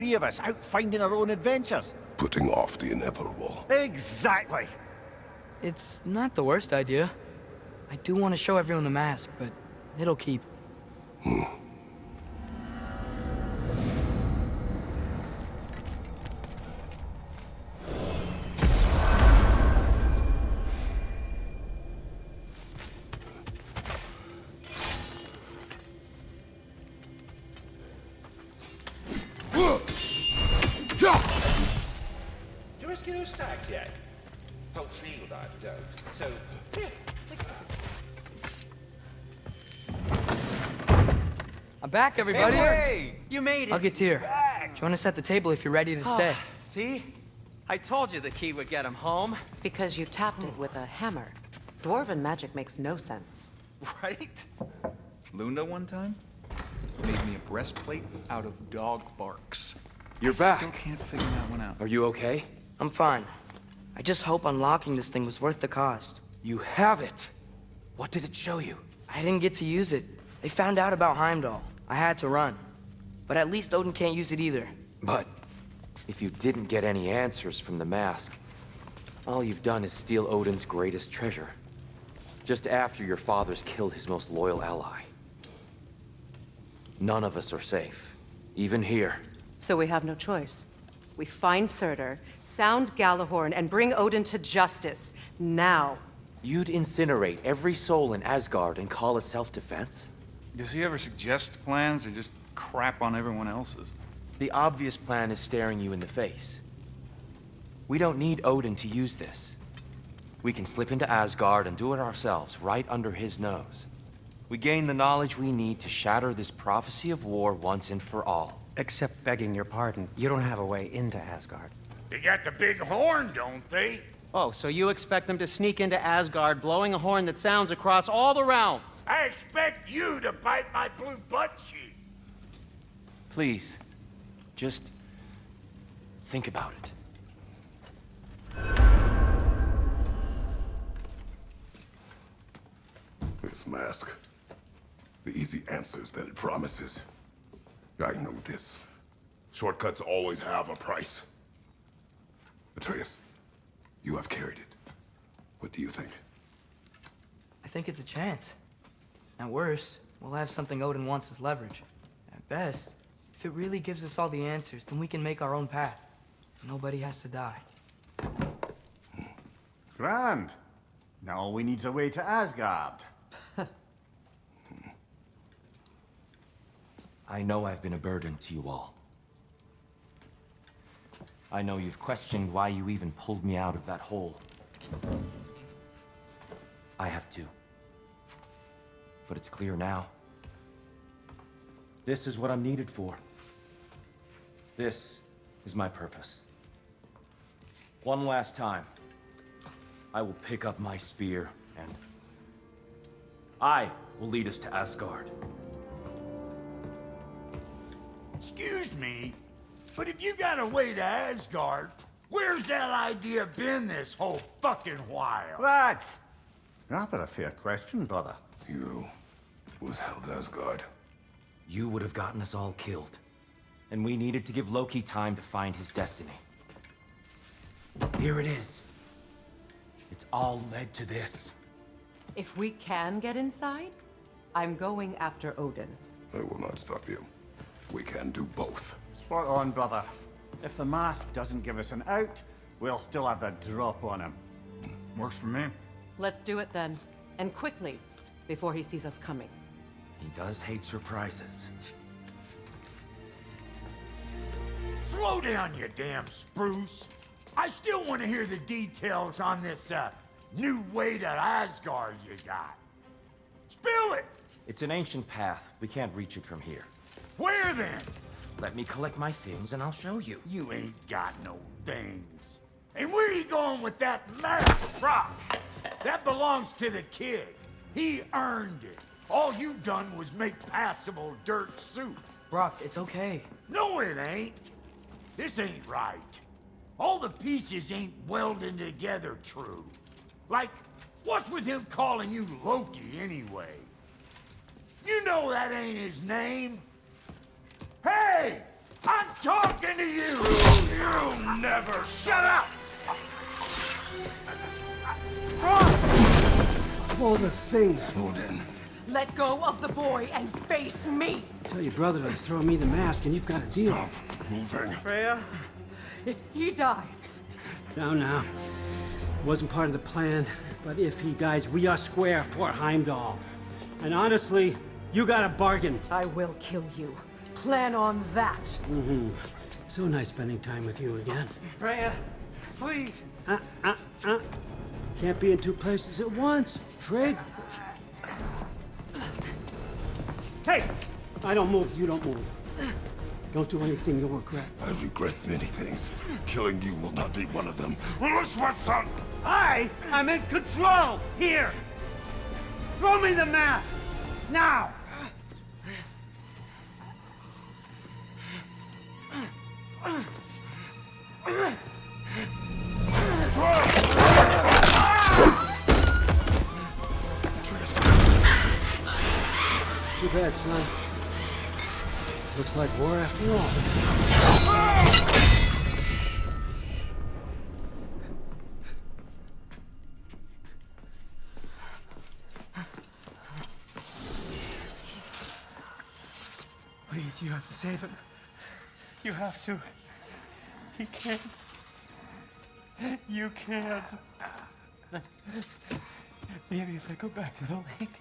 Three of us out finding our own adventures. Putting off the inevitable. Exactly. It's not the worst idea. I do want to show everyone the mask, but it'll keep. Do you rescue those stags yet? Whole tree will die if you don't. So, here, take it. I'm back, everybody. Hey, you made it. I'll get here. Join us at the table if you're ready to stay. See? I told you the key would get him home. Because you tapped it with a hammer. Dwarven magic makes no sense. Right? Luna one time made me a breastplate out of dog barks. You're Still back. can't figure that one out. Are you okay? I'm fine. I just hope unlocking this thing was worth the cost. You have it. What did it show you? I didn't get to use it. They found out about Heimdall. I had to run. But at least Odin can't use it either. But if you didn't get any answers from the mask, all you've done is steal Odin's greatest treasure. Just after your father's killed his most loyal ally. None of us are safe. Even here. So we have no choice. We find Surtur, sound Galahorn, and bring Odin to justice. Now. You'd incinerate every soul in Asgard and call it self-defense? Does he ever suggest plans or just crap on everyone else's? The obvious plan is staring you in the face. We don't need Odin to use this. We can slip into Asgard and do it ourselves, right under his nose. We gain the knowledge we need to shatter this prophecy of war once and for all. Except begging your pardon, you don't have a way into Asgard. They got the big horn, don't they? Oh, so you expect them to sneak into Asgard, blowing a horn that sounds across all the realms? I expect you to bite my blue butt cheek. Please, just think about it. This mask. The easy answers that it promises. I know this. Shortcuts always have a price. Atreus, you have carried it. What do you think? I think it's a chance. At worst, we'll have something Odin wants as leverage. At best, if it really gives us all the answers, then we can make our own path. Nobody has to die. Grand. Now all we need's a way to Asgard. I know I've been a burden to you all. I know you've questioned why you even pulled me out of that hole. I have too. But it's clear now. This is what I'm needed for. This is my purpose. One last time, I will pick up my spear and I will lead us to Asgard. Excuse me, but if you got a way to Asgard, where's that idea been this whole fucking while? That's rather a fair question, brother. You withheld Asgard. You would have gotten us all killed. And we needed to give Loki time to find his destiny. Here it is. It's all led to this. If we can get inside, I'm going after Odin. I will not stop you. We can do both. Spot on, brother. If the mask doesn't give us an out, we'll still have the drop on him. Works for me. Let's do it then. And quickly, before he sees us coming. He does hate surprises. Slow down, you damn spruce. I still want to hear the details on this, new way to Asgard you got. Spill it! It's an ancient path. We can't reach it from here. Where then? Let me collect my things and I'll show you. You ain't got no things. And where you going with that mask, Rock? That belongs to the kid. He earned it. All you done was make passable dirt soup. Brock, it's okay. No, it ain't. This ain't right. All the pieces ain't welding together true. Like, what's with him calling you Loki anyway? You know that ain't his name. Hey! I'm talking to you! You never shut up! All the things. Odin. Let go of the boy and face me! Tell your brother to throw me the mask and you've got a deal. Stop moving. Freya, if he dies... Now. Wasn't part of the plan, but if he dies, we are square for Heimdall. And honestly, you got a bargain. I will kill you. Plan on that. So nice spending time with you again. Freya, please. Can't be in two places at once, Frigg. Hey! I don't move, you don't move. Don't do anything you'll regret. I regret many things. Killing you will not be one of them. I'm in control! Here! Throw me the mask! Now! Too bad, son. Looks like war after all. Please, you have to save him. You have to. He can't. You can't. Maybe if I go back to the lake.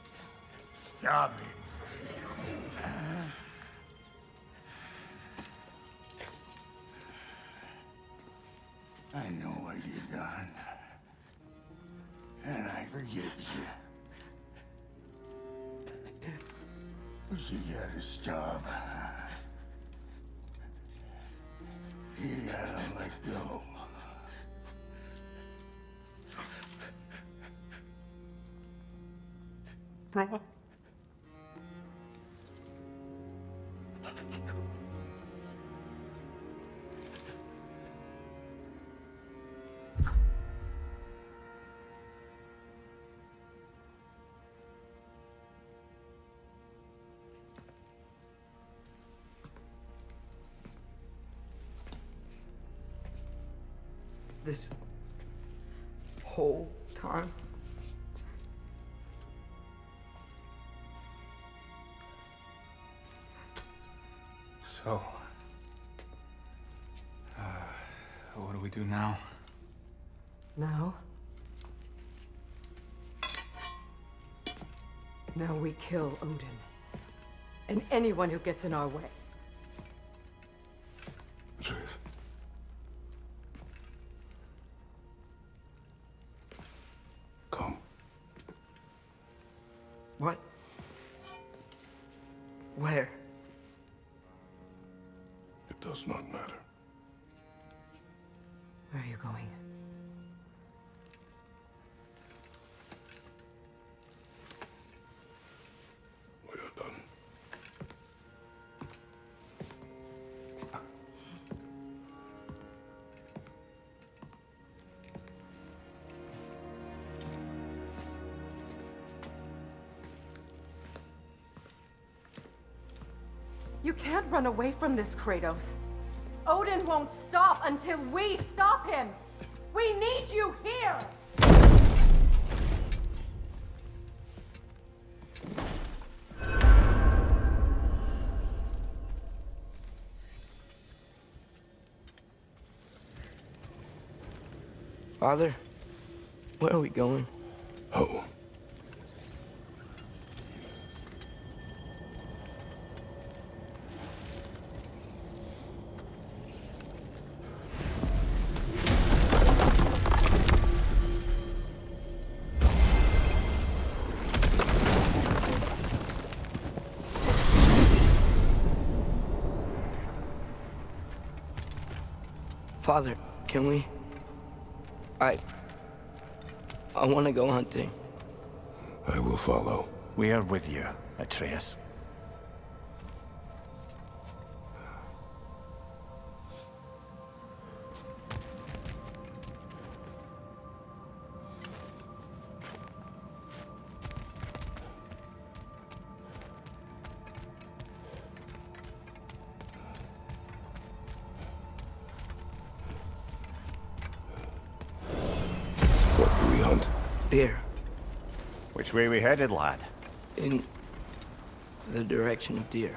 Stop it. I know what you've done. And I forgive you. But you gotta stop. You gotta let go. Bro. This whole time? So, what do we do now? Now? Now we kill Odin. And anyone who gets in our way. Atreus. Come. What? Where? It does not matter. Where are you going? We are done. You can't run away from this, Kratos. Odin won't stop until we stop him! We need you here! Father, where are we going? Oh. Father, can we? I want to go hunting. I will follow. We are with you, Atreus. hunt? Deer. Which way we headed, lad? In the direction of deer.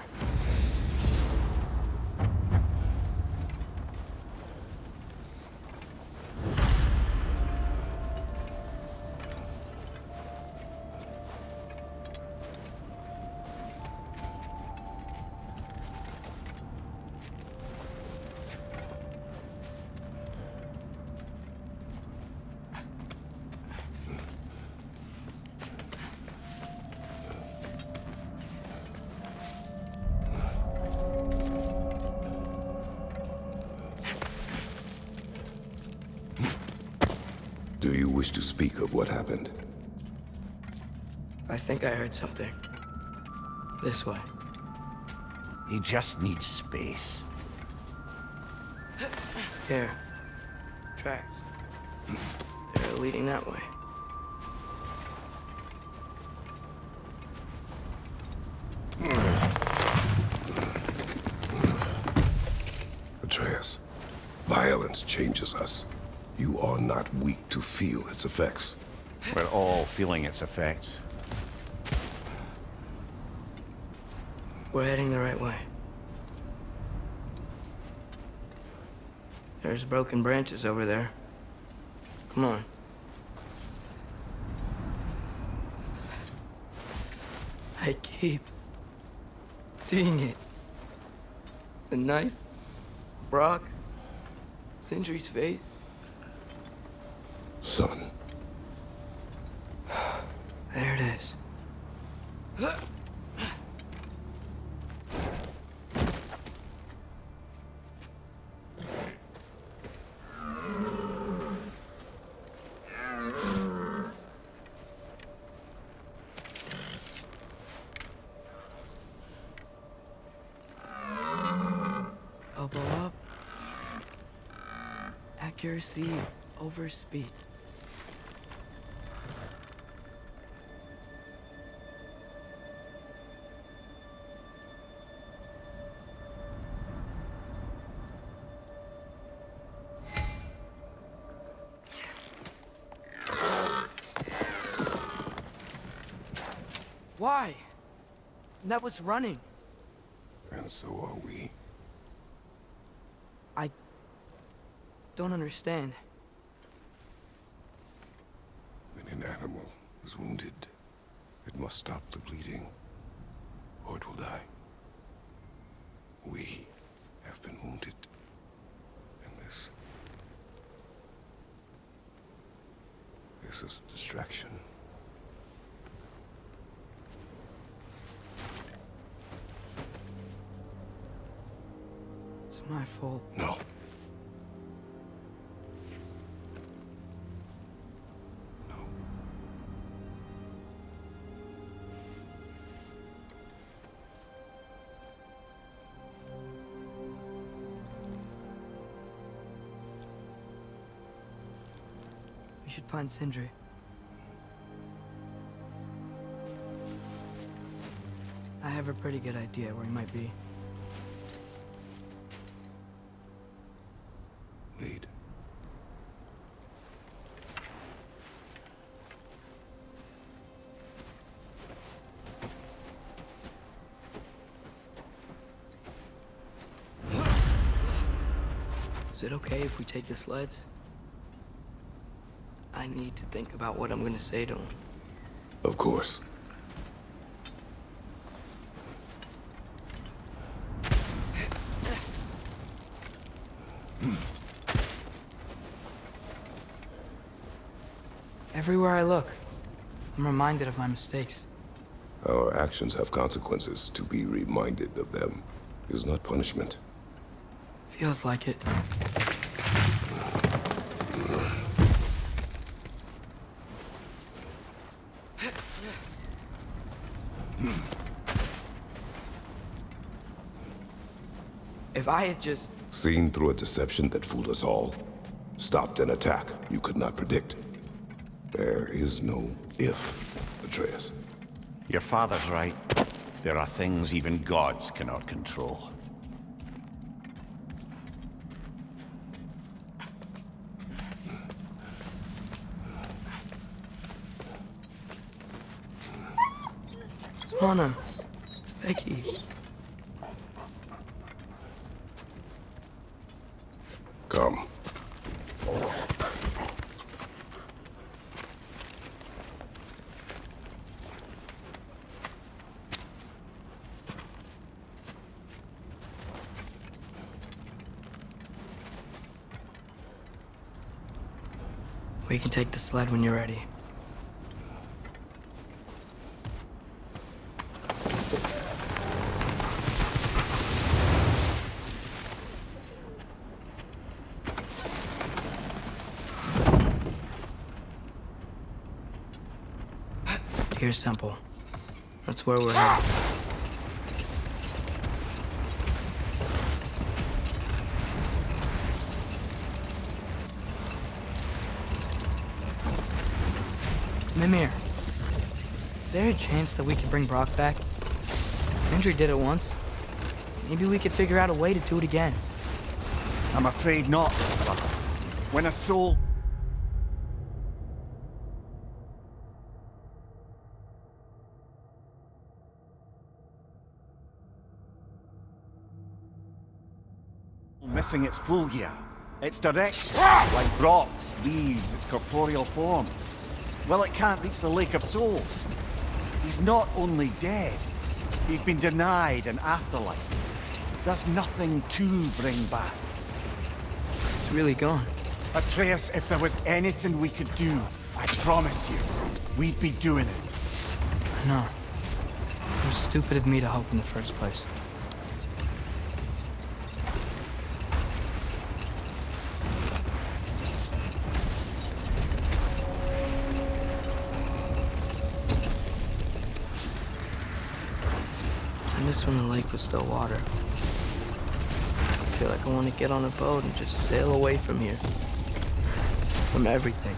Do you wish to speak of what happened? I think I heard something. This way. He just needs space. Here. Tracks. They're leading that way. Atreus, violence changes us. You are not weak to feel its effects. We're all feeling its effects. We're heading the right way. There's broken branches over there. Come on. I keep seeing it. The knife, Brock, Sindri's face. Son. There it is. Elbow up. Accuracy over speed. Why? That was running. And so are we. I don't understand. When an animal is wounded, it must stop the bleeding, or it will die. We have been wounded. And this is a distraction. It's my fault. No. We should find Sindri. I have a pretty good idea where he might be. Lead. Is it okay if we take the sleds? I need to think about what I'm gonna say to him. Of course. Everywhere I look, I'm reminded of my mistakes. Our actions have consequences. To be reminded of them is not punishment. Feels like it. If I had just... Seen through a deception that fooled us all. Stopped an attack you could not predict. There is no if, Atreus. Your father's right. There are things even gods cannot control. Lana, it's Becky. Come. We can take the sled when you're ready. Here's Temple. That's where we're headed. Mimir, is there a chance that we could bring Brock back? Sindri did it once. Maybe we could figure out a way to do it again. I'm afraid not, brother. When a soul... missing its full gear. Its direction, like Brock's, leaves its corporeal form. Well, it can't reach the Lake of Souls. He's not only dead, he's been denied an afterlife. There's nothing to bring back. It's really gone. Atreus, if there was anything we could do, I promise you, we'd be doing it. I know. It was stupid of me to hope in the first place. I miss when the lake was still water. I feel like I want to get on a boat and just sail away from here. From everything.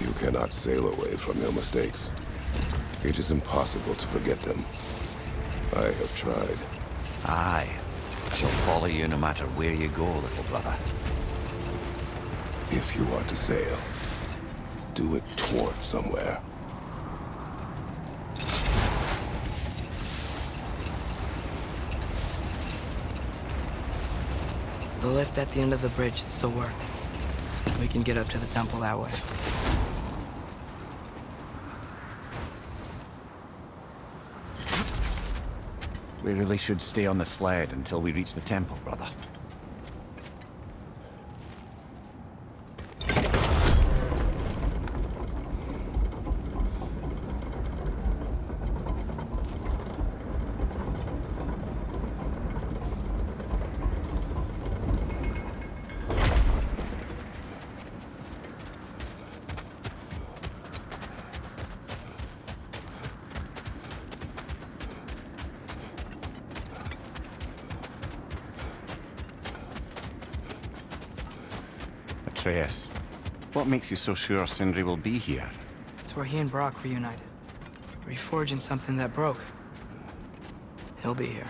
You cannot sail away from your mistakes. It is impossible to forget them. I have tried. Aye. I shall follow you no matter where you go, little brother. If you are to sail, do it toward somewhere. The lift at the end of the bridge should still work. We can get up to the temple that way. We really should stay on the sled until we reach the temple, brother. Atreus, what makes you so sure Sindri will be here? It's where he and Brock reunited. Reforging something that broke. He'll be here.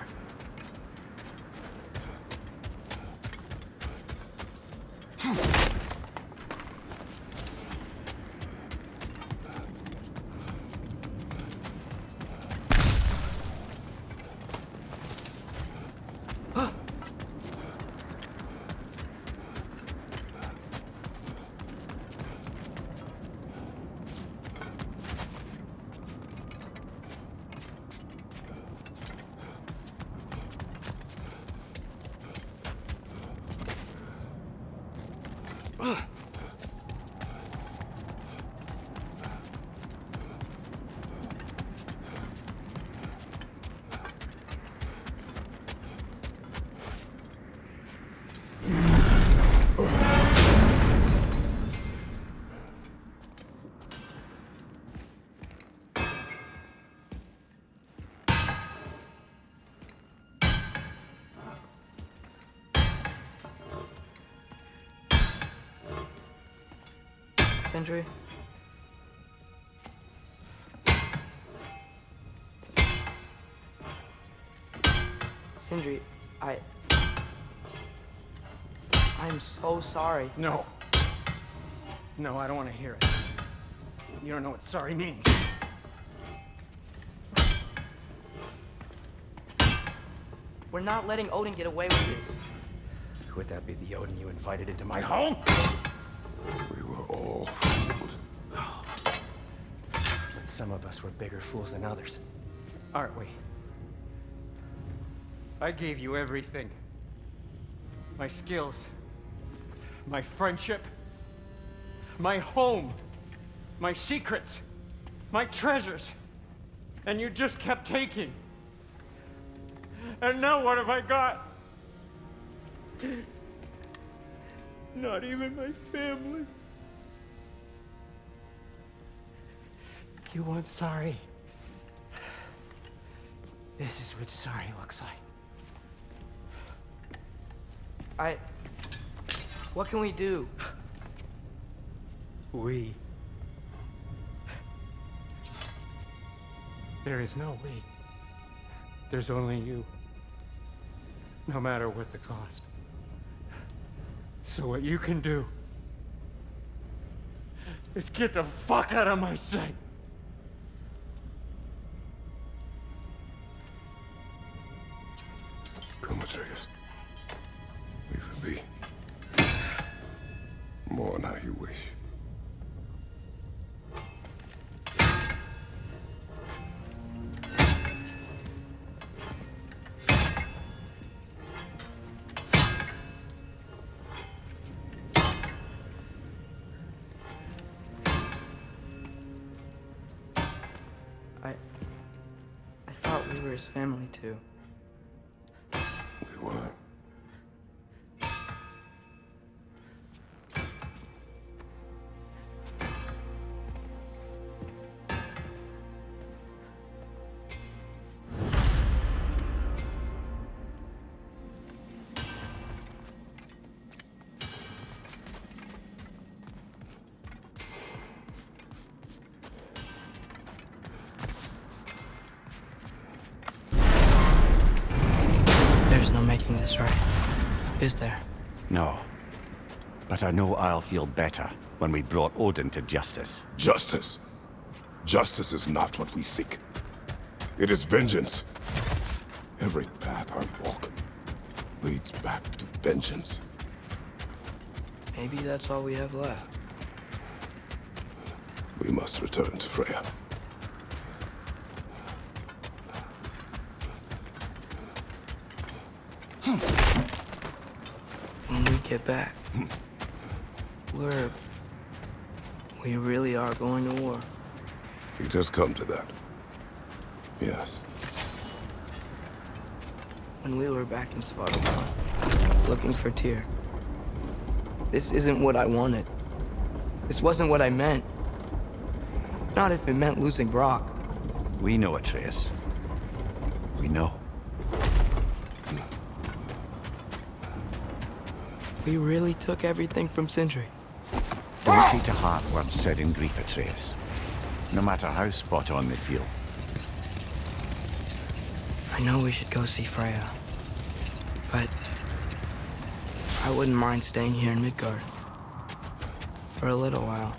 Sindri? Sindri, I'm so sorry. No. No, I don't want to hear it. You don't know what sorry means. We're not letting Odin get away with this. Would that be the Odin you invited into my home? We were all fooled. But some of us were bigger fools than others, aren't we? I gave you everything. My skills, my friendship, my home, my secrets, my treasures. And you just kept taking. And now what have I got? Not even my family. You want sorry? This is what sorry looks like. What can we do? We. There is no we. There's only you. No matter what the cost. So what you can do is get the fuck out of my sight. Come, Atreus. Leave it be. Mourn how you wish. I thought we were his family too. We were. There's no making this right, is there? No. But I know I'll feel better when we brought Odin to justice. Justice. Justice is not what we seek. It is vengeance. Every path I walk leads back to vengeance. Maybe that's all we have left. We must return to Freya. When we get back, we really are going to war. It has come to that. Yes. When we were back in Svartalfheim, looking for Tyr, this isn't what I wanted. This wasn't what I meant. Not if it meant losing Brock. We know, Atreus. We know. We really took everything from Sindri. Don't take to heart words said in grief, Atreus. No matter how spot on they feel. I know we should go see Freya, but I wouldn't mind staying here in Midgard for a little while.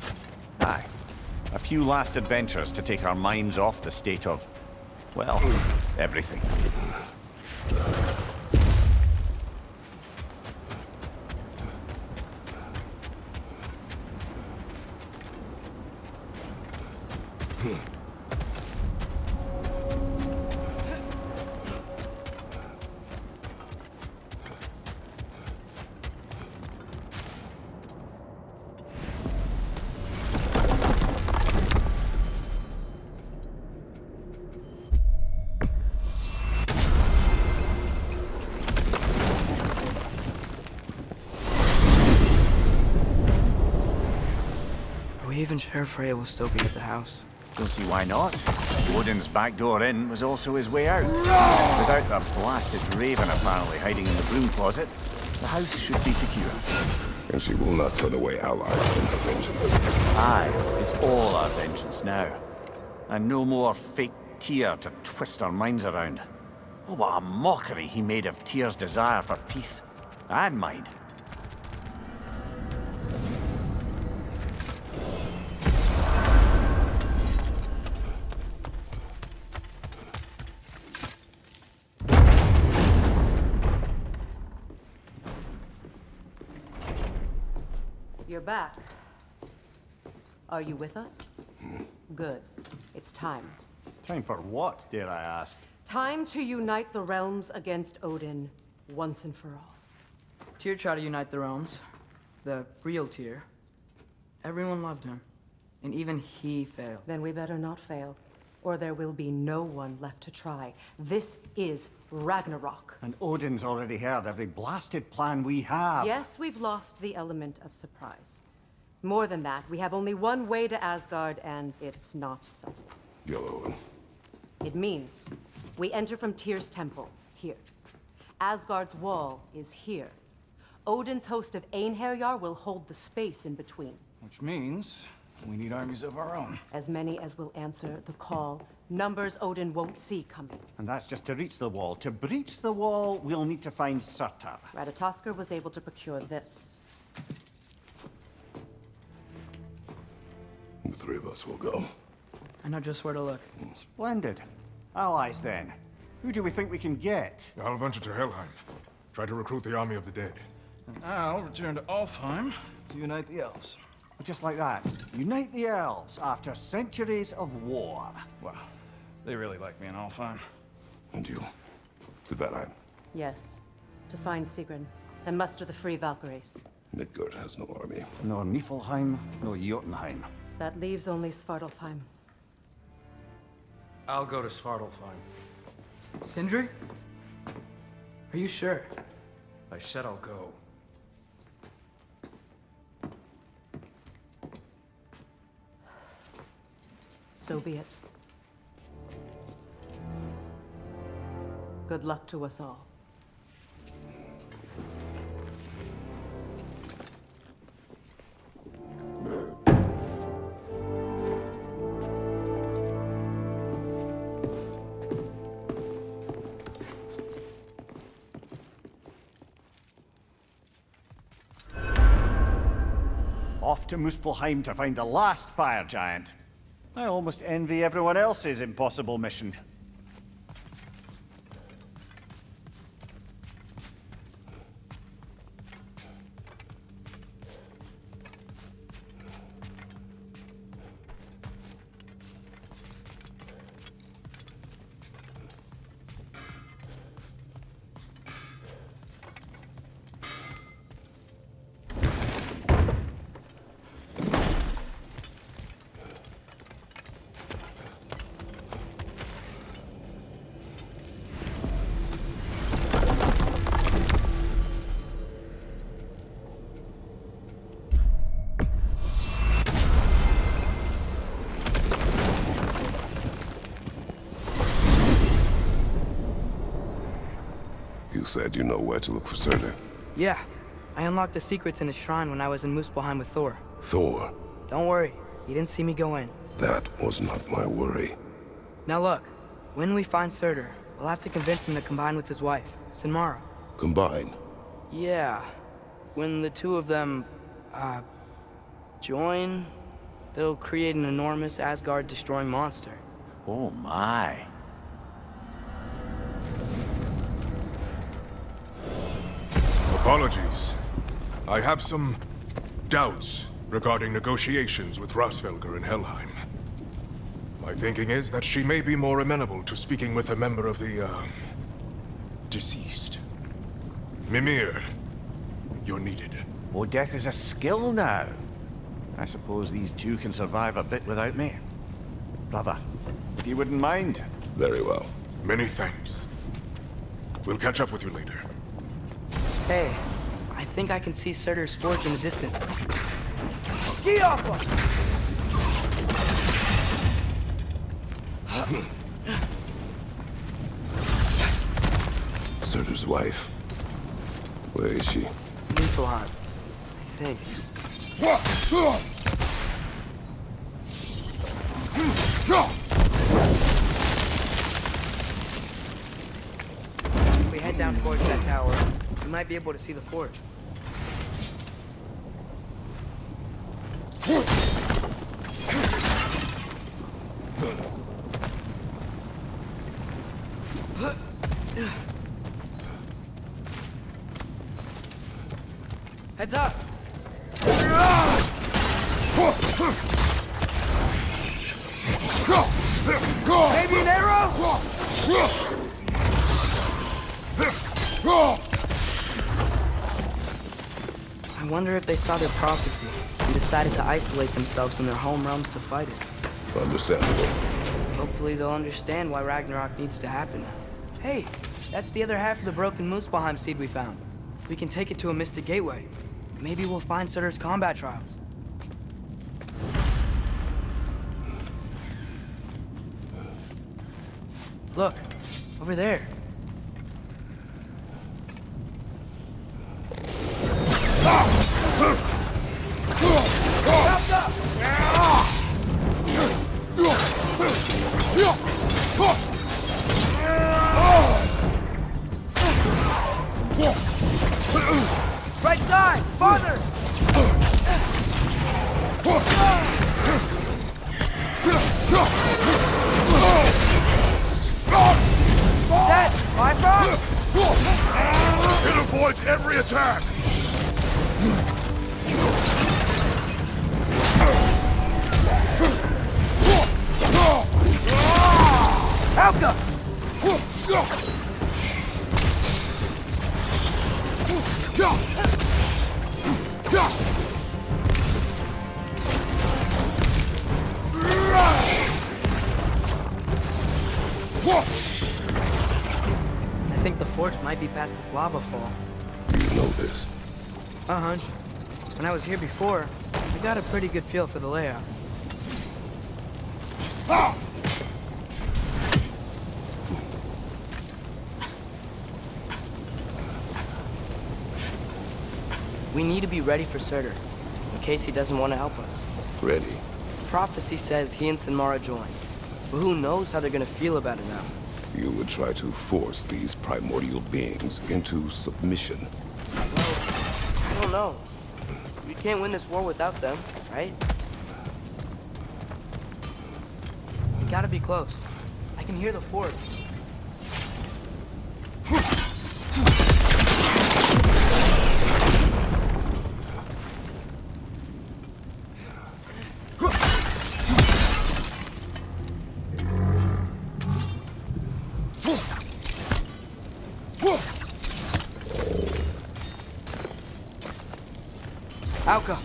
Aye. A few last adventures to take our minds off the state of, well, everything. Are we even sure Freya will still be at the house? Don't see why not. Odin's back door in was also his way out. Without the blasted raven apparently hiding in the broom closet, the house should be secure. And she will not turn away allies from her vengeance. Aye, it's all our vengeance now. And no more fake Tyr to twist our minds around. Oh, what a mockery he made of Tyr's desire for peace. And mine. You're back. Are you with us? Good. It's time. Time for what, dare I ask? Time to unite the realms against Odin once and for all. Tyr tried to unite the realms. The real Tyr. Everyone loved him. And even he failed. Then we better not fail, or there will be no one left to try. This is Ragnarok. And Odin's already heard every blasted plan we have. Yes, we've lost the element of surprise. More than that, we have only one way to Asgard, and it's not subtle. Yellow. It means we enter from Tyr's temple, here. Asgard's wall is here. Odin's host of Einherjar will hold the space in between. Which means we need armies of our own. As many as will answer the call. Numbers Odin won't see coming. And that's just to reach the wall. To breach the wall, we'll need to find Surtur. Ratatoskr was able to procure this. The three of us will go. I know just where to look. Splendid. Allies, then. Who do we think we can get? I'll venture to Helheim. Try to recruit the army of the dead. And I'll return to Alfheim to unite the elves. Just like that. Unite the elves after centuries of war. Wow. They really like me in Alfheim. And you? To Valheim. Yes. To find Sigrun and muster the free Valkyries. Midgard has no army. Nor Niflheim, nor Jotunheim. That leaves only Svartalfheim. I'll go to Svartalfheim. Sindri? Are you sure? I said I'll go. So be it. Good luck to us all. Off to Muspelheim to find the last fire giant. I almost envy everyone else's impossible mission. You said you know where to look for Surtur. Yeah. I unlocked the secrets in his shrine when I was in Muspelheim with Thor. Thor? Don't worry. He didn't see me go in. That was not my worry. Now look. When we find Surtur, we'll have to convince him to combine with his wife, Sinmara. Combine? Yeah. When the two of them, join, they'll create an enormous Asgard-destroying monster. Oh my. Apologies. I have some doubts regarding negotiations with Rasvelger in Helheim. My thinking is that she may be more amenable to speaking with a member of the, deceased. Mimir, you're needed. Oh, death is a skill now. I suppose these two can survive a bit without me. Brother, if you wouldn't mind. Very well. Many thanks. We'll catch up with you later. Hey, I think I can see Surtur's forge in the distance. Ski off! Surtur's wife. Where is she? Niflheim, I think. If we head down towards that tower, we might be able to see the forge. Heads up! Maybe an arrow? I wonder if they saw their prophecy and decided to isolate themselves in their home realms to fight it. Understandable. Hopefully they'll understand why Ragnarok needs to happen. Hey, that's the other half of the broken Muspelheim seed we found. We can take it to a Mystic Gateway. Maybe we'll find Surtur's combat trials. Look, over there. Right side! Farther! Dead! Bifrost! It avoids every attack! Alka! I think the forge might be past this lava fall. You know this? A hunch. When I was here before, I got a pretty good feel for the layout. We need to be ready for Surtur, in case he doesn't want to help us. Ready. Prophecy says he and Sinmara joined, but who knows how they're gonna feel about it now. You would try to force these primordial beings into submission. Well, I don't know. We can't win this war without them, right? We gotta be close. I can hear the forge. Alka!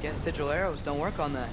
Guess sigil arrows don't work on that.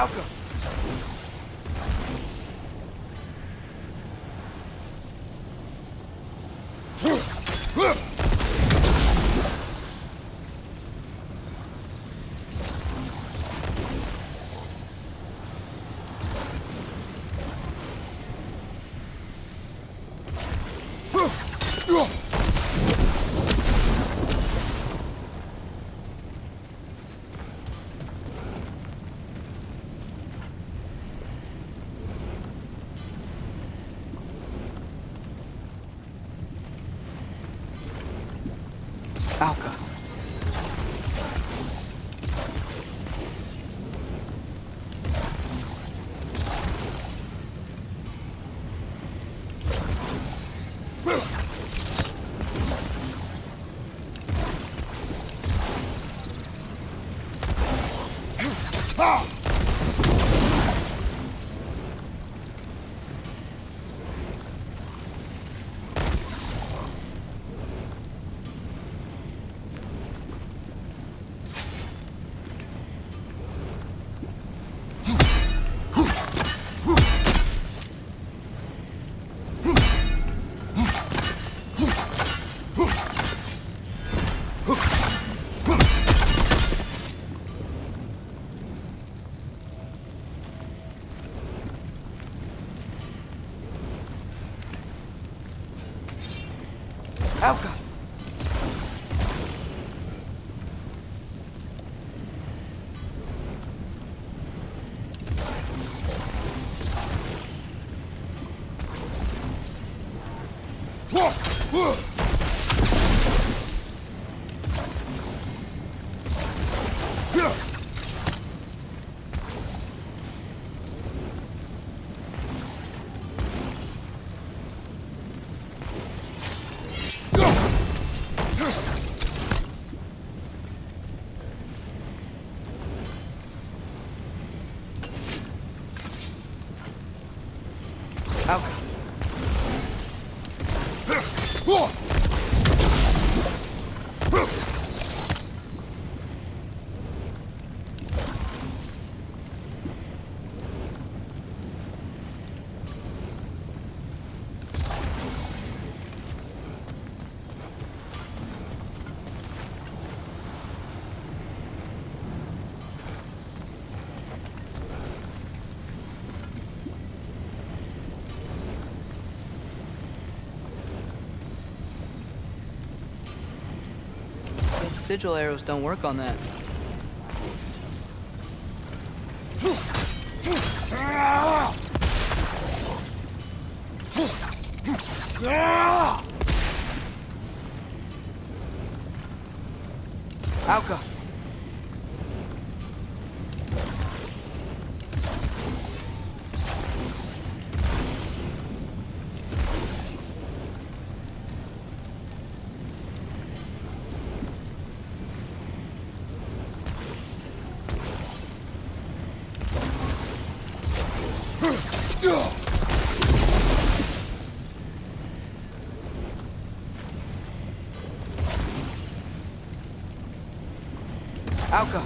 Alka! Alka. Alka! Alka. Sigil arrows don't work on that. Alka! Alka!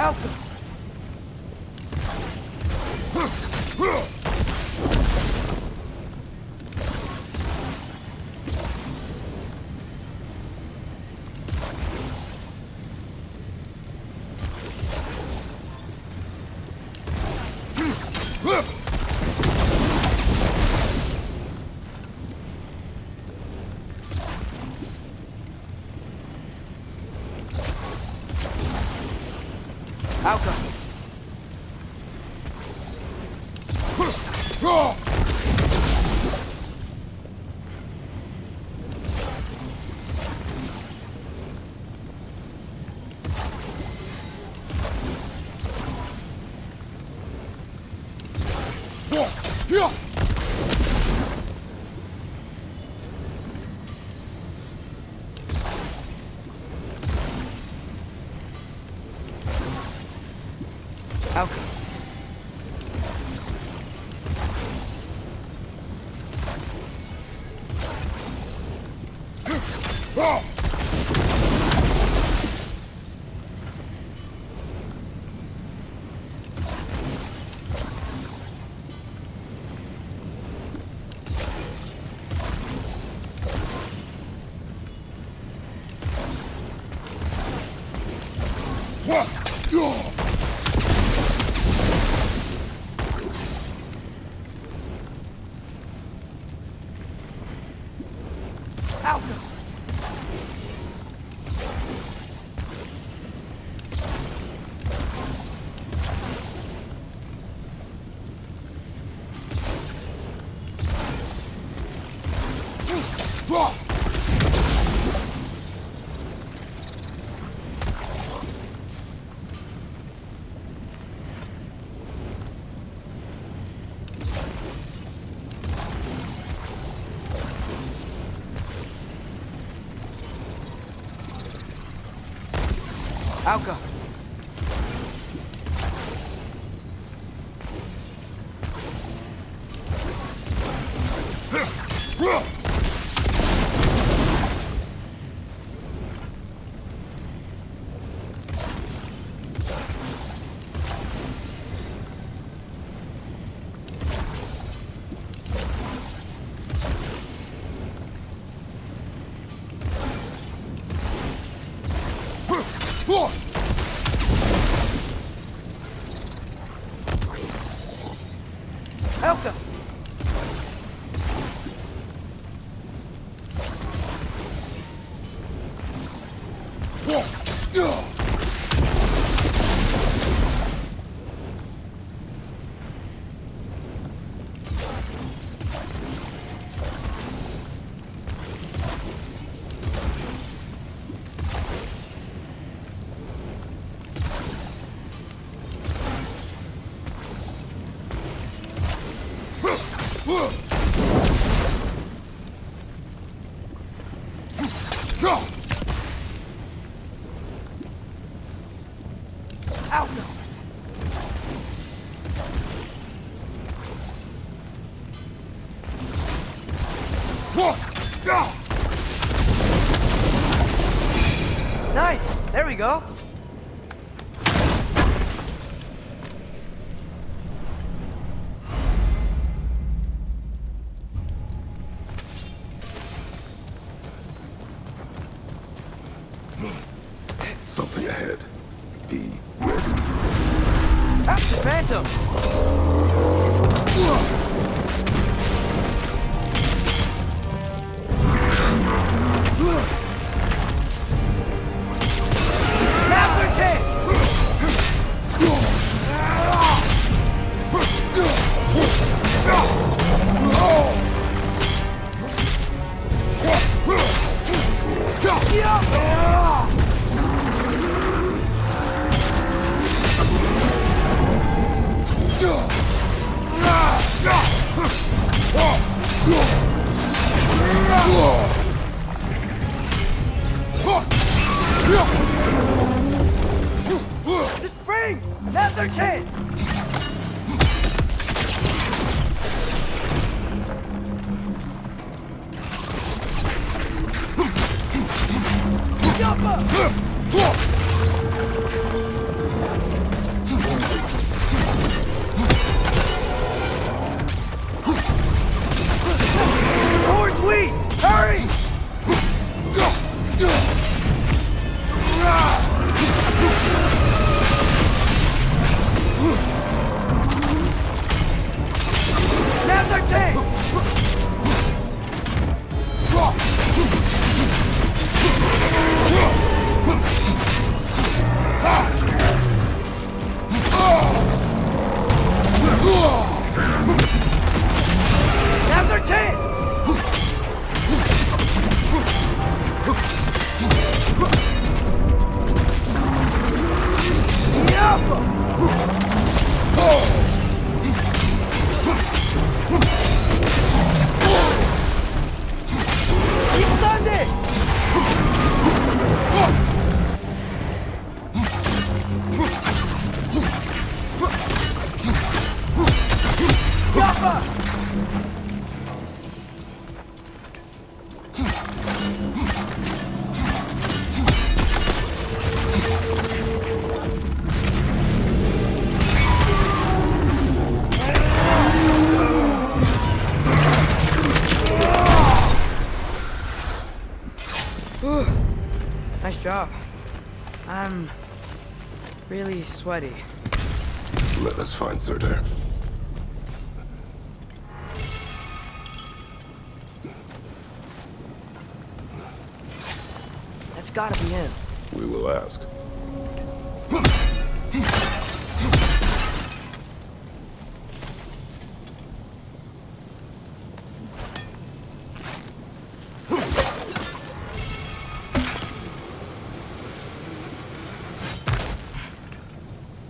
Alka! Alka! How Alka! Elka! Nice! There we go! Something ahead. Be ready. After Phantom! Just spring! Now's our chance! Towards we! Hurry! Now's our chance! Now's our chance! Whew. Nice job. I'm really sweaty. Let us find Surtur. That's gotta be him. We will ask.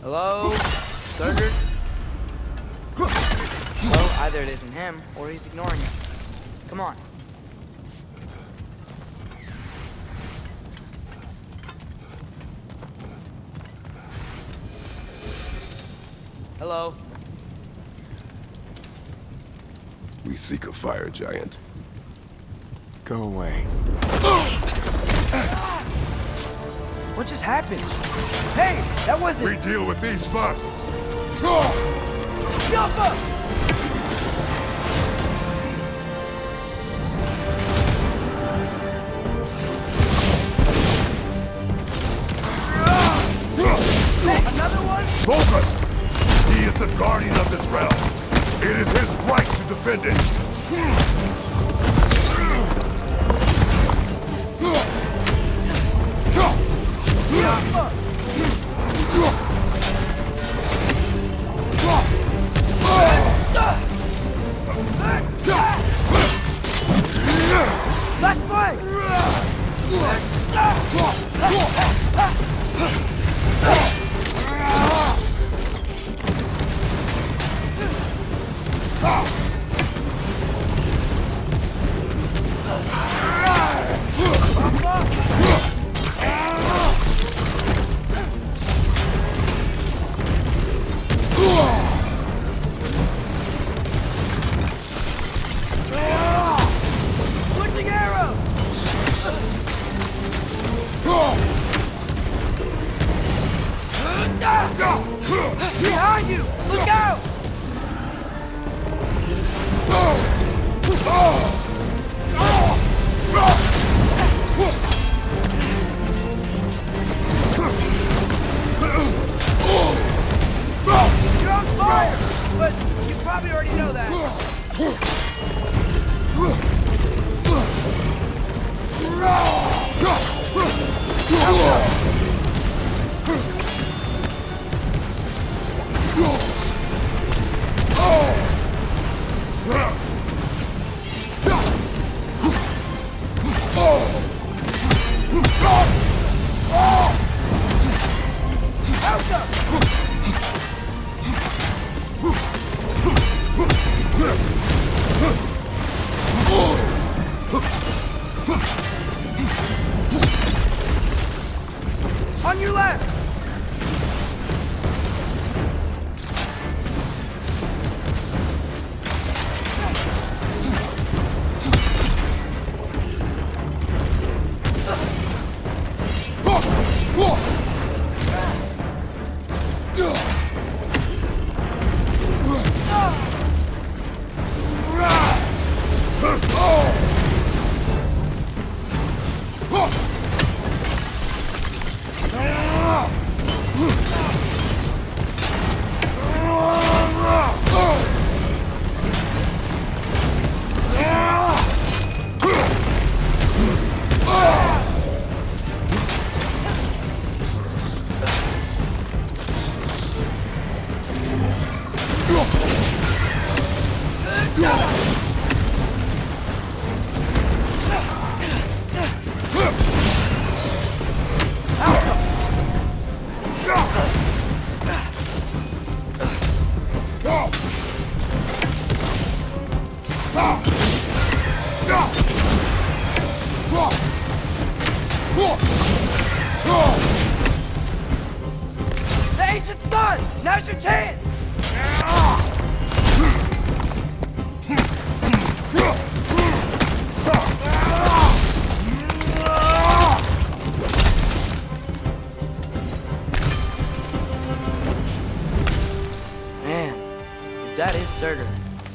Hello? Surtur? Well, either it isn't him, or he's ignoring you. Come on. Hello? We seek a fire giant. Go away. What just happened? Hey, that wasn't... We deal with these first! Jump up! Another one? Focus! He is the guardian of this realm. It is his right to defend it. Left flank! Switching arrow! Behind you! Look out! You're on fire! But you probably already know that.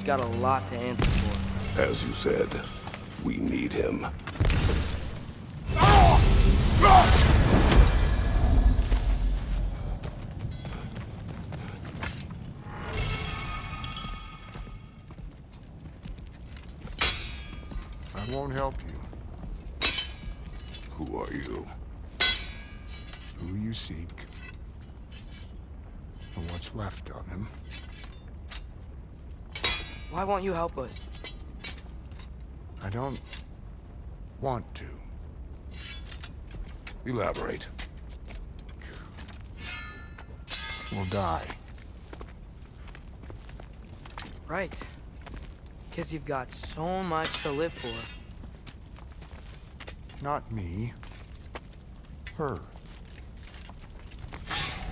got a lot to answer for. As you said, we need him. I won't help you. Who are you? Who you seek, and what's left of him. Why won't you help us? I don't want to. Elaborate. We'll die. Right. Because you've got so much to live for. Not me. Her.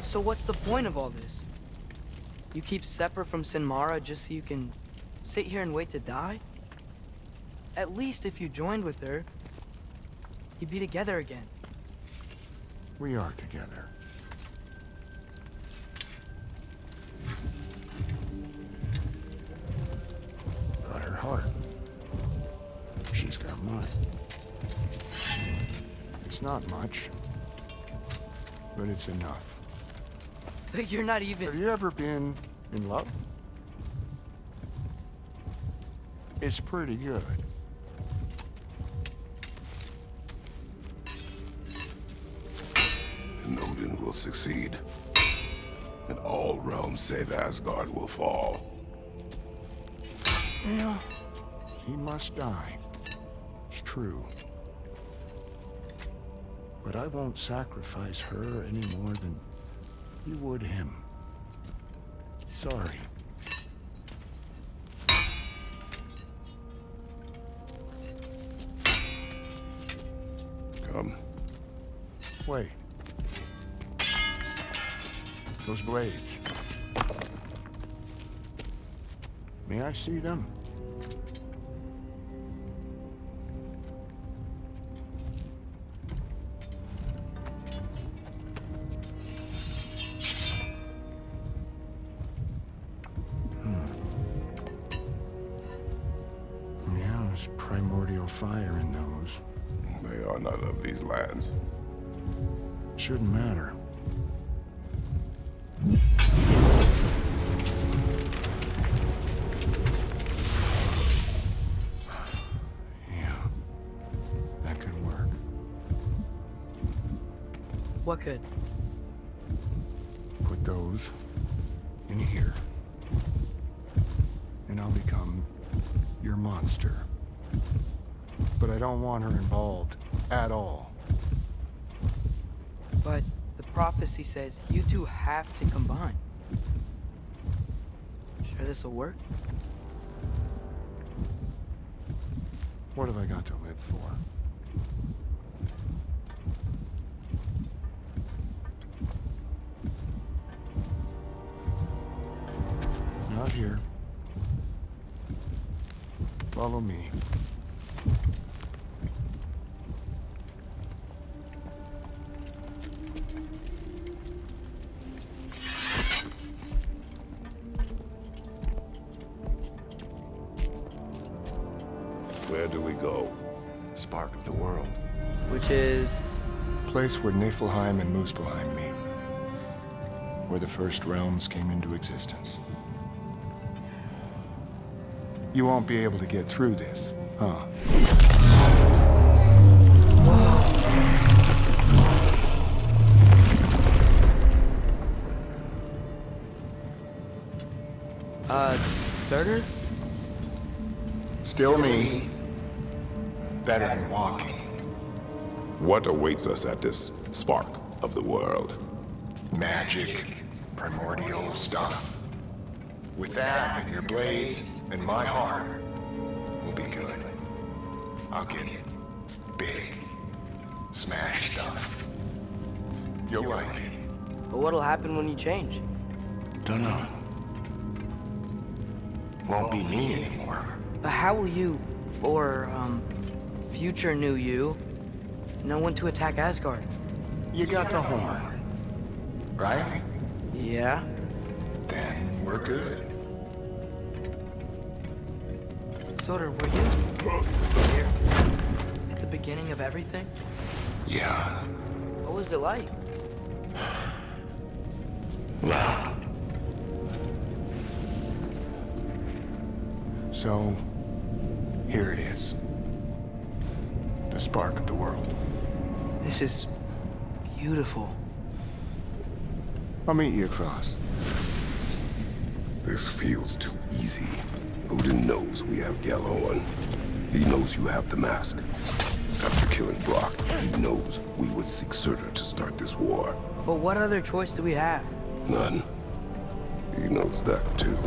So what's the point of all this? You keep separate from Sinmara just so you can sit here and wait to die? At least if you joined with her, you'd be together again. We are together. Got her heart. She's got mine. It's not much, but it's enough. But you're not even... Have you ever been in love? It's pretty good. And Odin will succeed. And all realms save Asgard will fall. Yeah, he must die. It's true. But I won't sacrifice her any more than you would him. Sorry. Come. Wait. Those blades. May I see them? Yeah, there's primordial fire in those. They are not of these lands. Shouldn't matter. Yeah, that could work. What could? Put those in here. And I'll become your monster. But I don't want her involved at all. But the prophecy says you two have to combine. Sure this'll work? What have I got to live for? Not here. Follow me. Where do we go? Spark of the world. Which is... Place where Niflheim and Muspelheim meet. Where the first realms came into existence. You won't be able to get through this, huh? Surtur? Still me. Better than walking. What awaits us at this spark of the world? Magic, primordial stuff. With that and your blades and my heart, we'll be good. I'll get big, smash stuff. You'll like it. But what'll happen when you change? Dunno. Won't be me anymore. But how will you, or, future new you, know when to attack Asgard? You got the horn, right? Yeah? Then we're good. Sorter, were you here at the beginning of everything? Yeah. What was it like? Loud. So, here it is. The spark of the world. This is beautiful. I'll meet you across. This feels too easy. Odin knows we have Gjallarhorn. He knows you have the mask. After killing Brock, he knows we would seek Surtur to start this war. But what other choice do we have? None. He knows that too.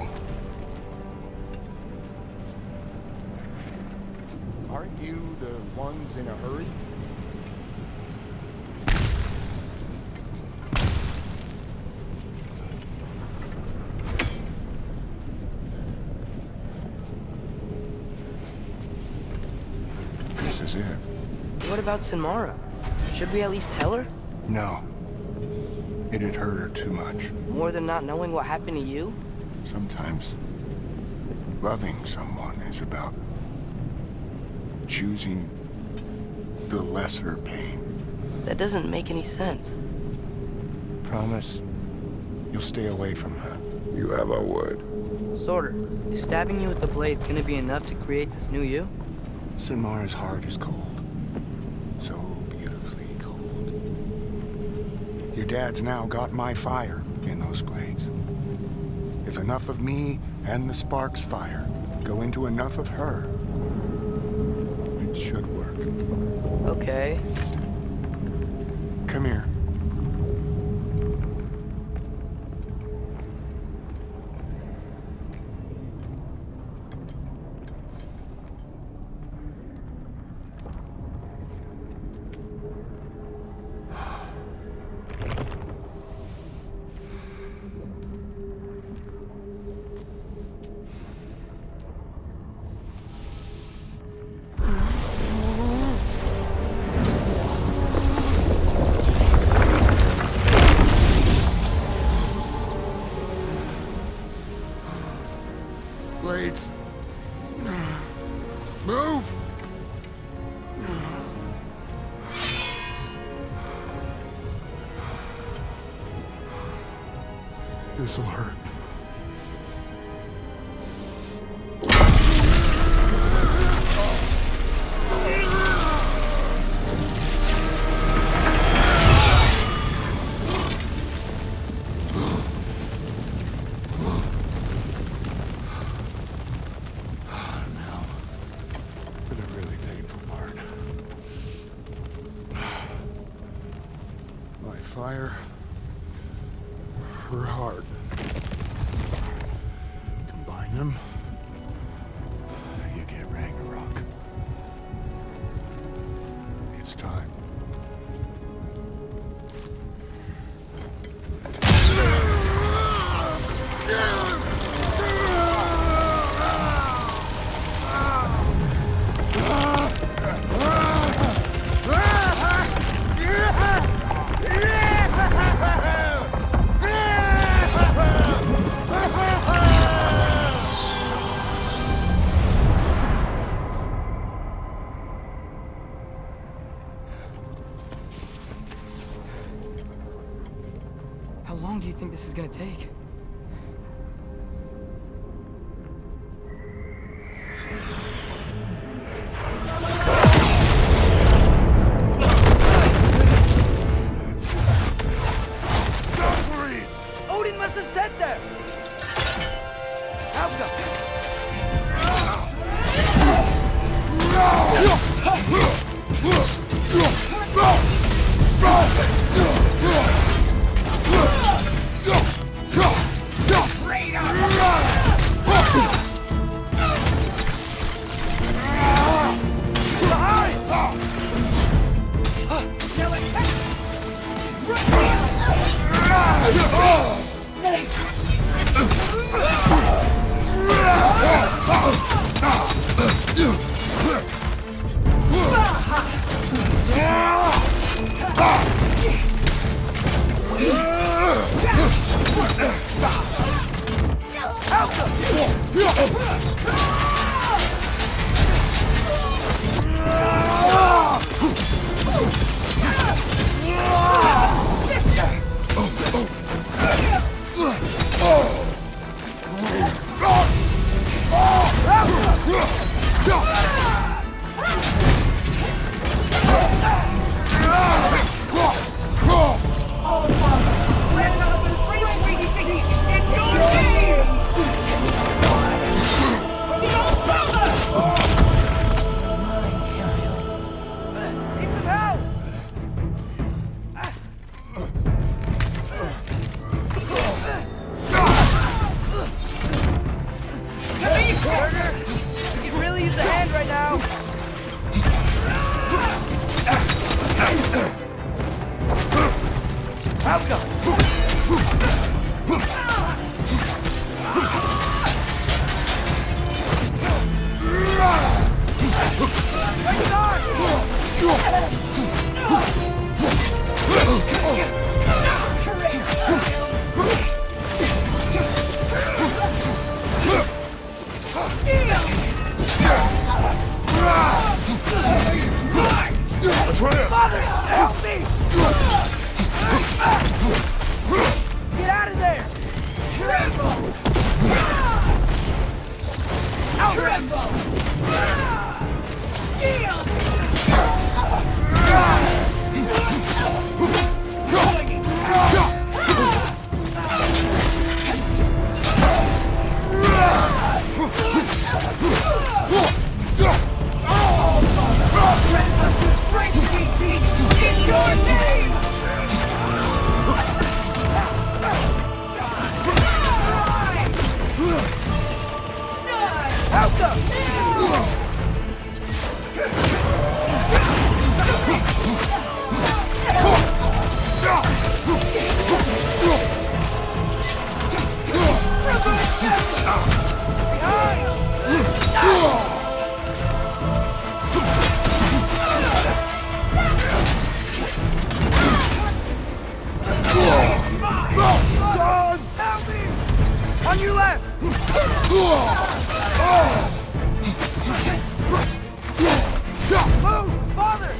Aren't you the ones in a hurry? This is it. What about Sinmara? Should we at least tell her? No. It'd hurt her too much. More than not knowing what happened to you? Sometimes loving someone is about choosing the lesser pain. That doesn't make any sense. Promise you'll stay away from her. You have our word. Sorter, is stabbing you with the blades gonna be enough to create this new you? Sinmara's heart is cold. So beautifully cold. Your dad's now got my fire in those blades. If enough of me and the spark's fire go into enough of her, it should work. Okay. Come here. Blades. Move! This'll hurt. Fire, her heart. Combine them, you get Ragnarok. It's time. How long do you think this is gonna take? Odin must have said that! How Father, help me! Get out of there! Tremble! Tremble! On your left! Move! Father!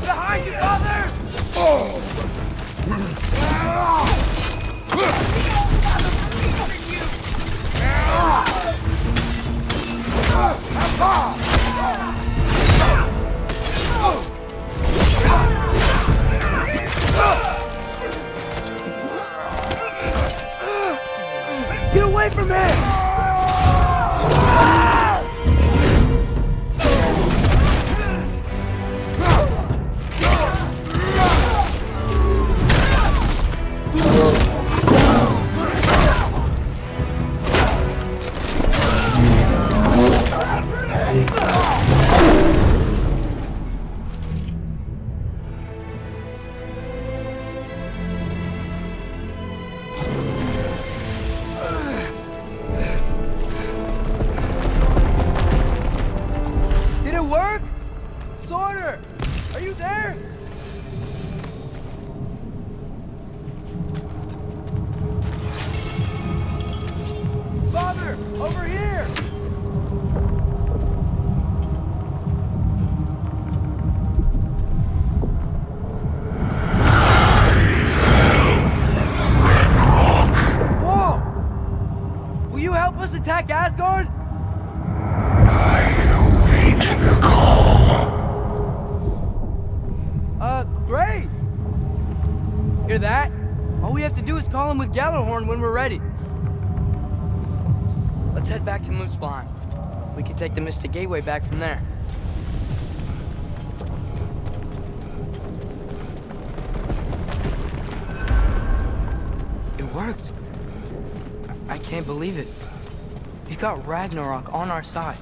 Behind you, Father! Get away from him! Did it work? Sorter! Are you there? Father! Over here! Whoa! Will you help us attack Asgard? Great! Hear that? All we have to do is call him with Gjallarhorn when we're ready. Let's head back to Muspelheim. We can take the Mystic Gateway back from there. It worked. I can't believe it. We got Ragnarok on our side.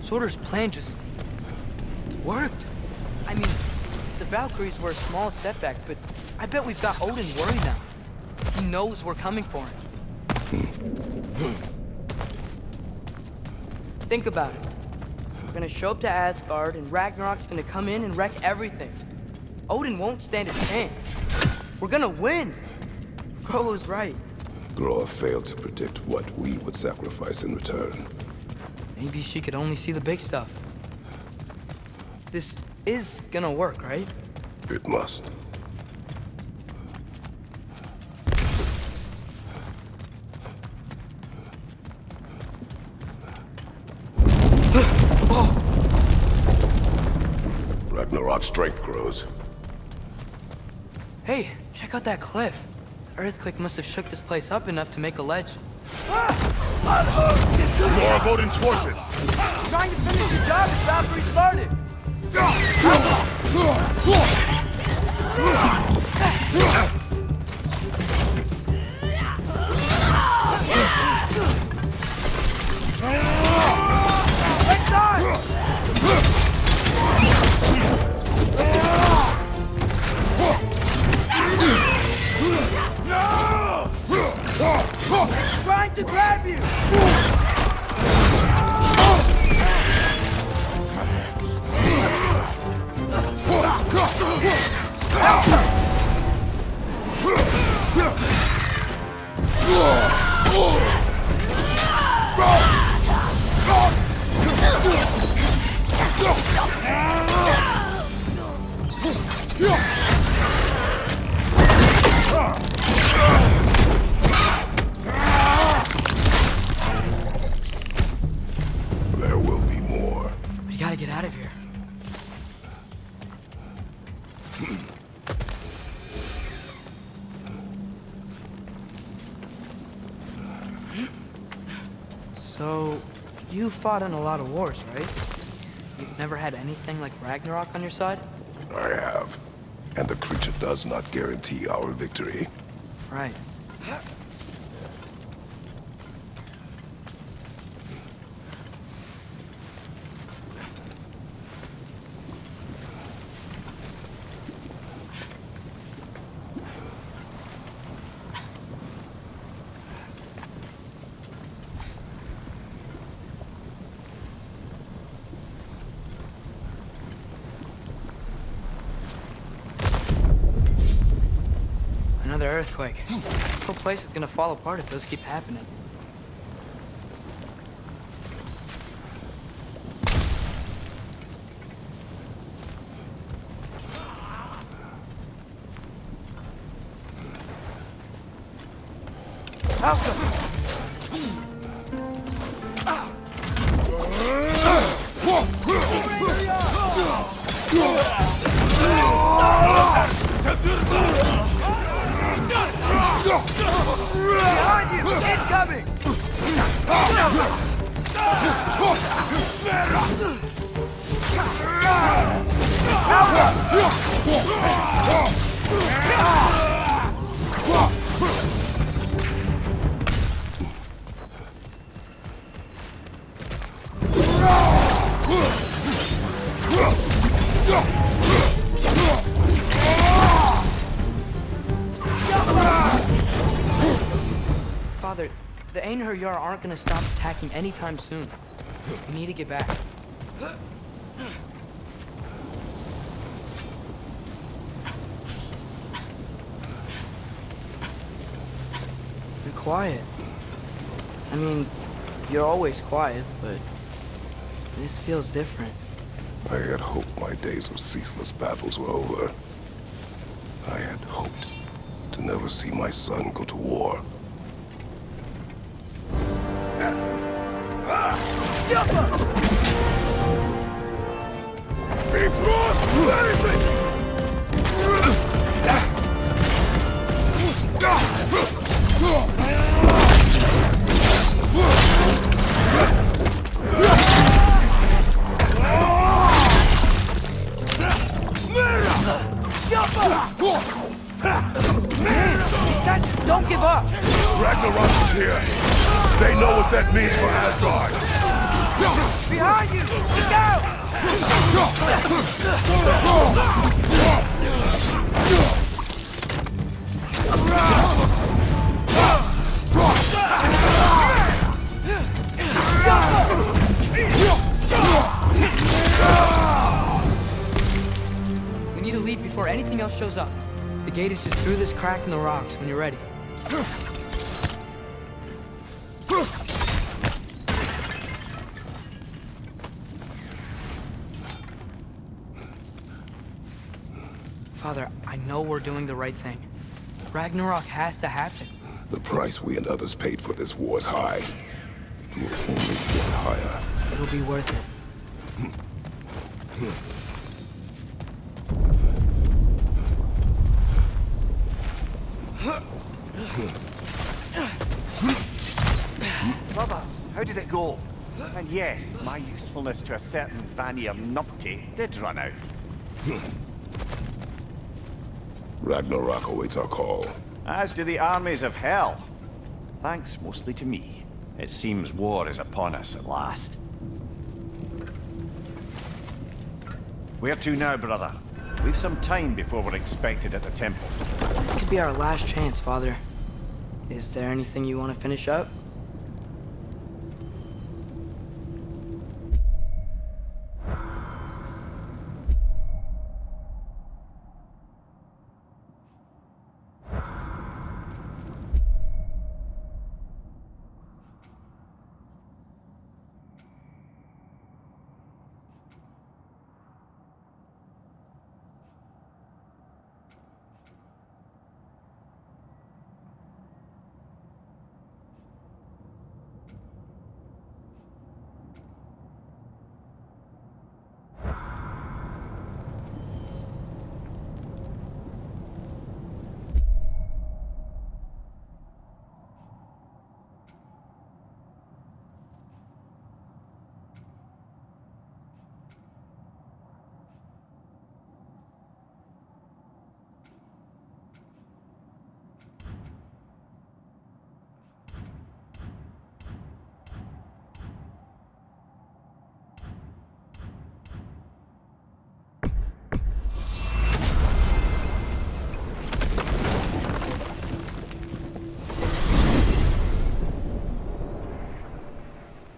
Sorter's plan just worked. I mean, the Valkyries were a small setback, but I bet we've got Odin worried now. He knows we're coming for him. Think about it. We're gonna show up to Asgard, and Ragnarok's gonna come in and wreck everything. Odin won't stand a chance. We're gonna win. Groa was right. Groa failed to predict what we would sacrifice in return. Maybe she could only see the big stuff. This is gonna work, right? It must. Ragnarok's strength grows. Hey, check out that cliff. The earthquake must have shook this place up enough to make a ledge. More of Odin's forces! Trying to finish the job as Valkyrie started. Trying to grab you! There will be more. We gotta get out of here. So, you fought in a lot of wars, right? You've never had anything like Ragnarok on your side? I have. And the creature does not guarantee our victory. Right. Another earthquake. This whole place is gonna fall apart if those keep happening. Behind you! Incoming! Father, the Einherjar aren't gonna stop attacking anytime soon. We need to get back. You're quiet. I mean, you're always quiet, but this feels different. I had hoped my days of ceaseless battles were over. I had hoped to never see my son go to war. Don't give up! Ragnarok is here. They know what that means for Asgard. Behind you! We need to leave before anything else shows up. The gate is just through this crack in the rocks when you're ready. Father, I know we're doing the right thing. Ragnarok has to happen. The price we and others paid for this war is high. It will only get higher. It'll be worth it. Brothers, how did it go? And yes, my usefulness to a certain Vanir numpty did run out. Ragnarok awaits our call. As do the armies of hell. Thanks mostly to me. It seems war is upon us at last. Where to now, brother? We've some time before we're expected at the temple. This could be our last chance, Father. Is there anything you want to finish up?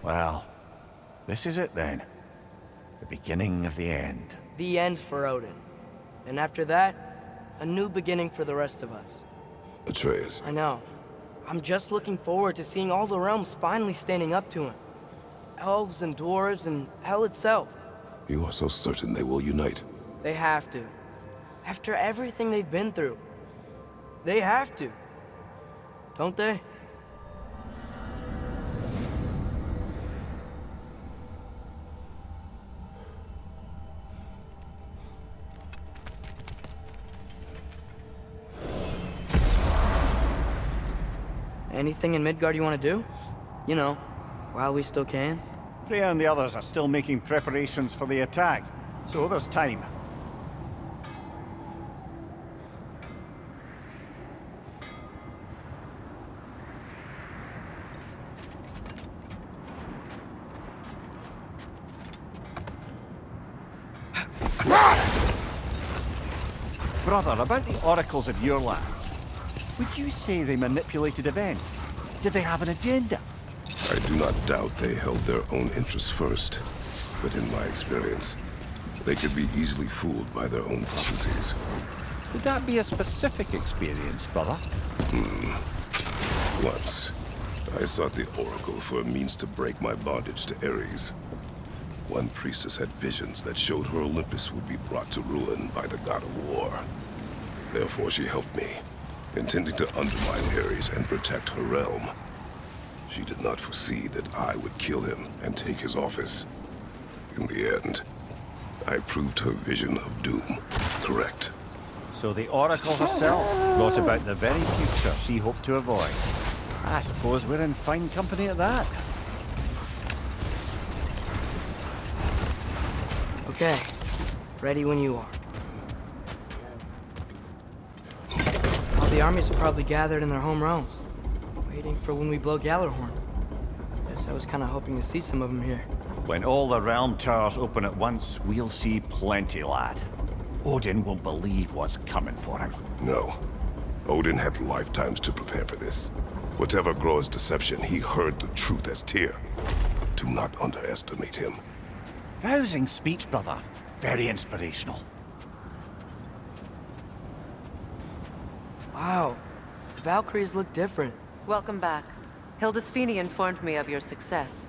Well, this is it then. The beginning of the end. The end for Odin. And after that, a new beginning for the rest of us. Atreus. I know. I'm just looking forward to seeing all the realms finally standing up to him. Elves and dwarves and hell itself. You are so certain they will unite? They have to. After everything they've been through. They have to. Don't they? Anything in Midgard you want to do? You know, while we still can? Freya and the others are still making preparations for the attack, so there's time. Brother, about the oracles of your lands. Would you say they manipulated events? Did they have an agenda? I do not doubt they held their own interests first. But in my experience, they could be easily fooled by their own prophecies. Would that be a specific experience, brother? Once, I sought the Oracle for a means to break my bondage to Ares. One priestess had visions that showed her Olympus would be brought to ruin by the god of war. Therefore she helped me, intending to undermine Ares and protect her realm. She did not foresee that I would kill him and take his office. In the end, I proved her vision of doom correct. So the Oracle herself brought about the very future she hoped to avoid. I suppose we're in fine company at that. Okay. Ready when you are. All the armies are probably gathered in their home realms, waiting for when we blow Gjallarhorn. Guess I was kind of hoping to see some of them here. When all the realm towers open at once, we'll see plenty, lad. Odin won't believe what's coming for him. No. Odin had lifetimes to prepare for this. Whatever Groa's deception, he heard the truth as Tyr. Do not underestimate him. Rousing speech, brother. Very inspirational. Wow. The Valkyries look different. Welcome back. Hildisvini informed me of your success.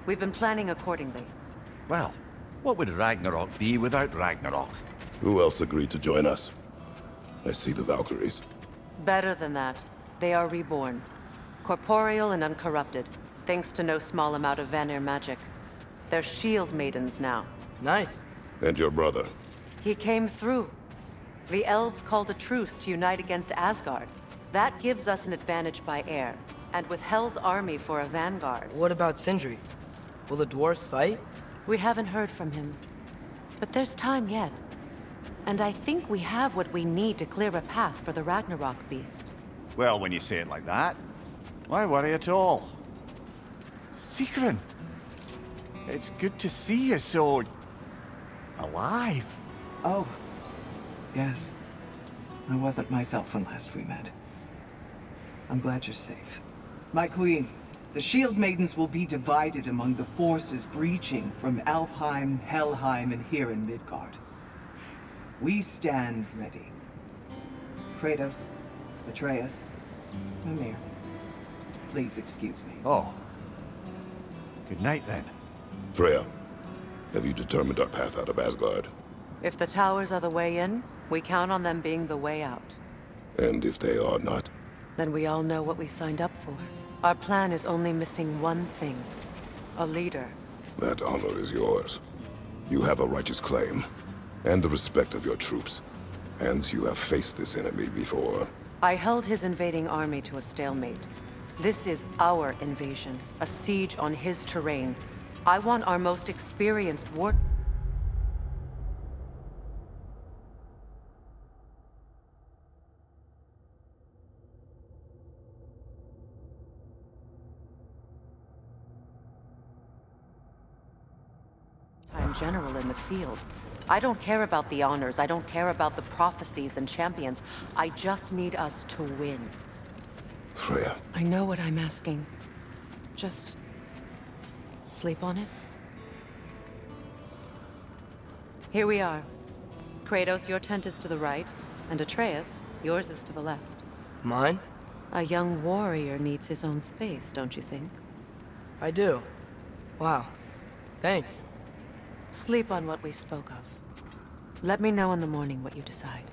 We've been planning accordingly. Well, what would Ragnarok be without Ragnarok? Who else agreed to join us? I see the Valkyries. Better than that. They are reborn. Corporeal and uncorrupted, thanks to no small amount of Vanir magic. They're shield maidens now. Nice. And your brother? He came through. The elves called a truce to unite against Asgard. That gives us an advantage by air, and with Hell's army for a vanguard. What about Sindri? Will the dwarves fight? We haven't heard from him. But there's time yet. And I think we have what we need to clear a path for the Ragnarok beast. Well, when you say it like that, why worry at all? Sigrun, it's good to see you so... alive. Oh, yes. I wasn't myself when last we met. I'm glad you're safe. My queen, the Shield Maidens will be divided among the forces breaching from Alfheim, Helheim, and here in Midgard. We stand ready. Kratos, Atreus, Mimir, please excuse me. Oh. Good night, then. Freya, have you determined our path out of Asgard? If the towers are the way in, we count on them being the way out. And if they are not? Then we all know what we signed up for. Our plan is only missing one thing. A leader. That honor is yours. You have a righteous claim, and the respect of your troops. And you have faced this enemy before. I held his invading army to a stalemate. This is our invasion, a siege on his terrain. I want our most experienced war... general in the field. I don't care about the honors, I don't care about the prophecies and champions. I just need us to win. Freya. I know what I'm asking. Just... sleep on it? Here we are. Kratos, your tent is to the right, and Atreus, yours is to the left. Mine? A young warrior needs his own space, don't you think? I do. Wow. Thanks. Sleep on what we spoke of. Let me know in the morning what you decide.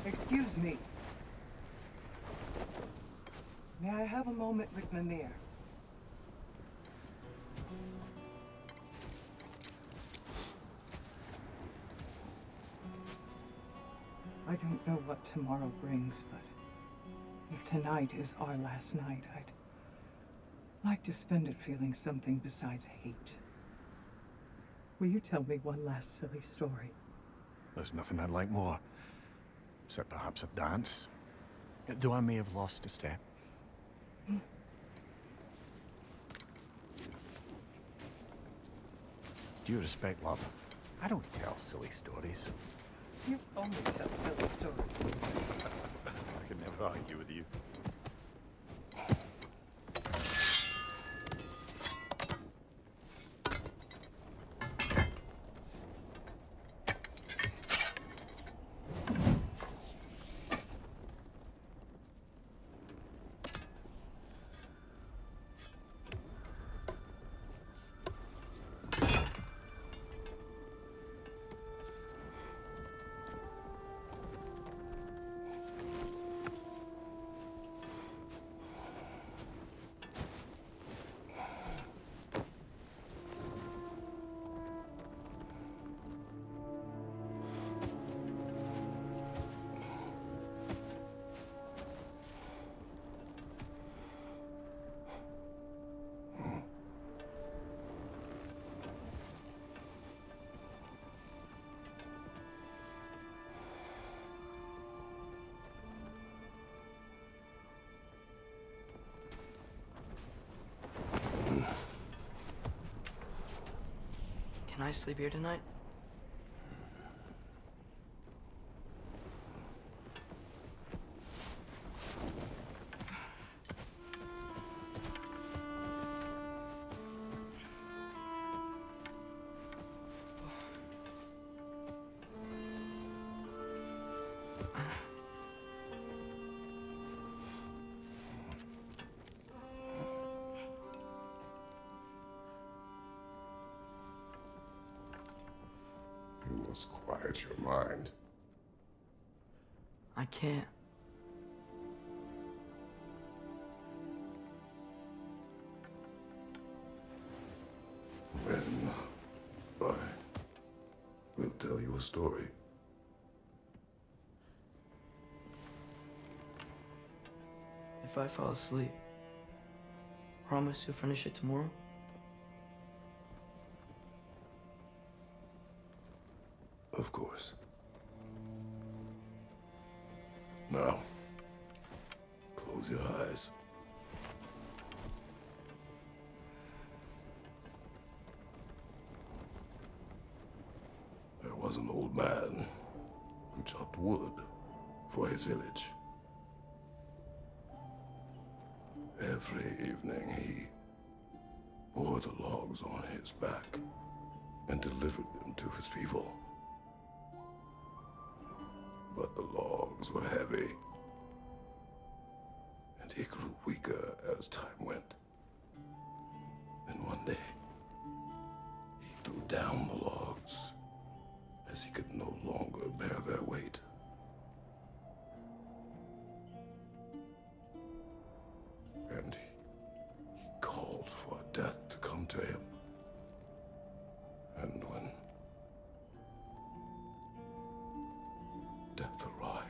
Excuse me. May I have a moment with Mimir? I don't know what tomorrow brings, but if tonight is our last night, I'd like to spend it feeling something besides hate. Will you tell me one last silly story? There's nothing I'd like more. Except perhaps a dance. Though I may have lost a step. Due respect, love, I don't tell silly stories. You only tell silly stories. I can never argue with you. Can I sleep here tonight? You must quiet your mind. I can't. Then I will tell you a story. if I fall asleep? Promise you'll finish it tomorrow? Of course. Now, close your eyes. There was an old man who chopped wood for his village. Every evening he bore the logs on his back and delivered them to his people. But the logs were heavy, and he grew weaker as time went. And one day, he threw down the logs as he could no longer bear their weight. And he called for death to come to him. And when death arrived,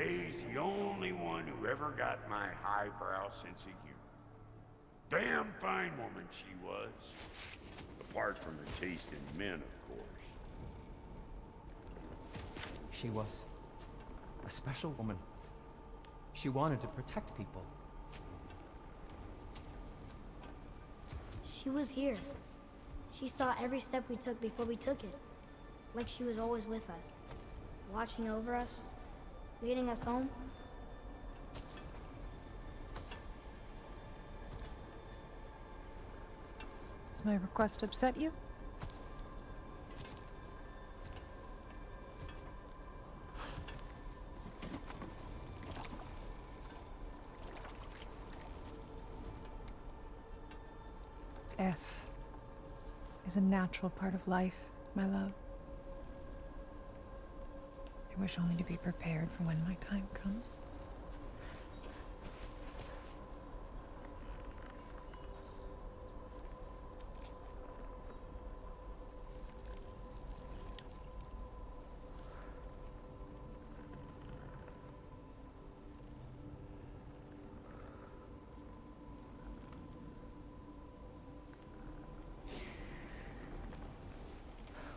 He's the only one who ever got my highbrow sense of humor. Damn fine woman she was. Apart from her taste in men, of course. She was a special woman. She wanted to protect people. She was here. She saw every step we took before we took it. Like she was always with us, watching over us, leading us home. Does my request upset you? Death is a natural part of life, my love. I wish only to be prepared for when my time comes.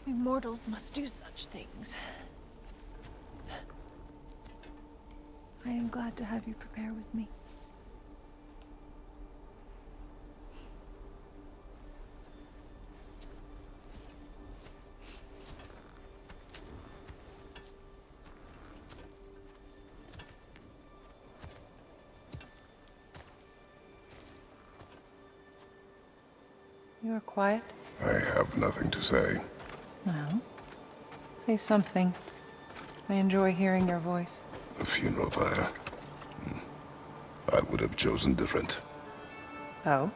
We mortals must do such things. I am glad to have you prepare with me. You are quiet? I have nothing to say. Well, say something. I enjoy hearing your voice. A funeral pyre. I would have chosen different. Oh?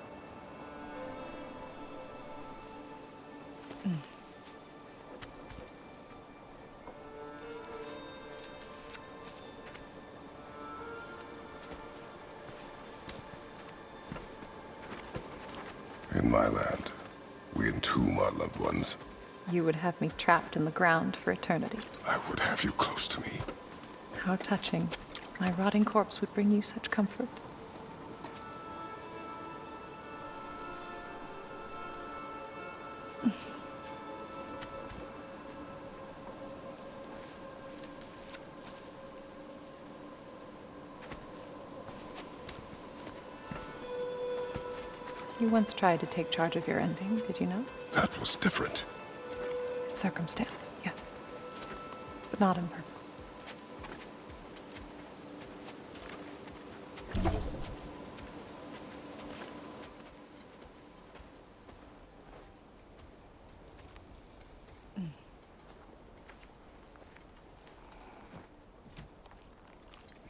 In my land, we entomb our loved ones. You would have me trapped in the ground for eternity. I would have you close to me. How touching. My rotting corpse would bring you such comfort. You once tried to take charge of your ending, did you know? That was different. Circumstance, yes. But not on purpose.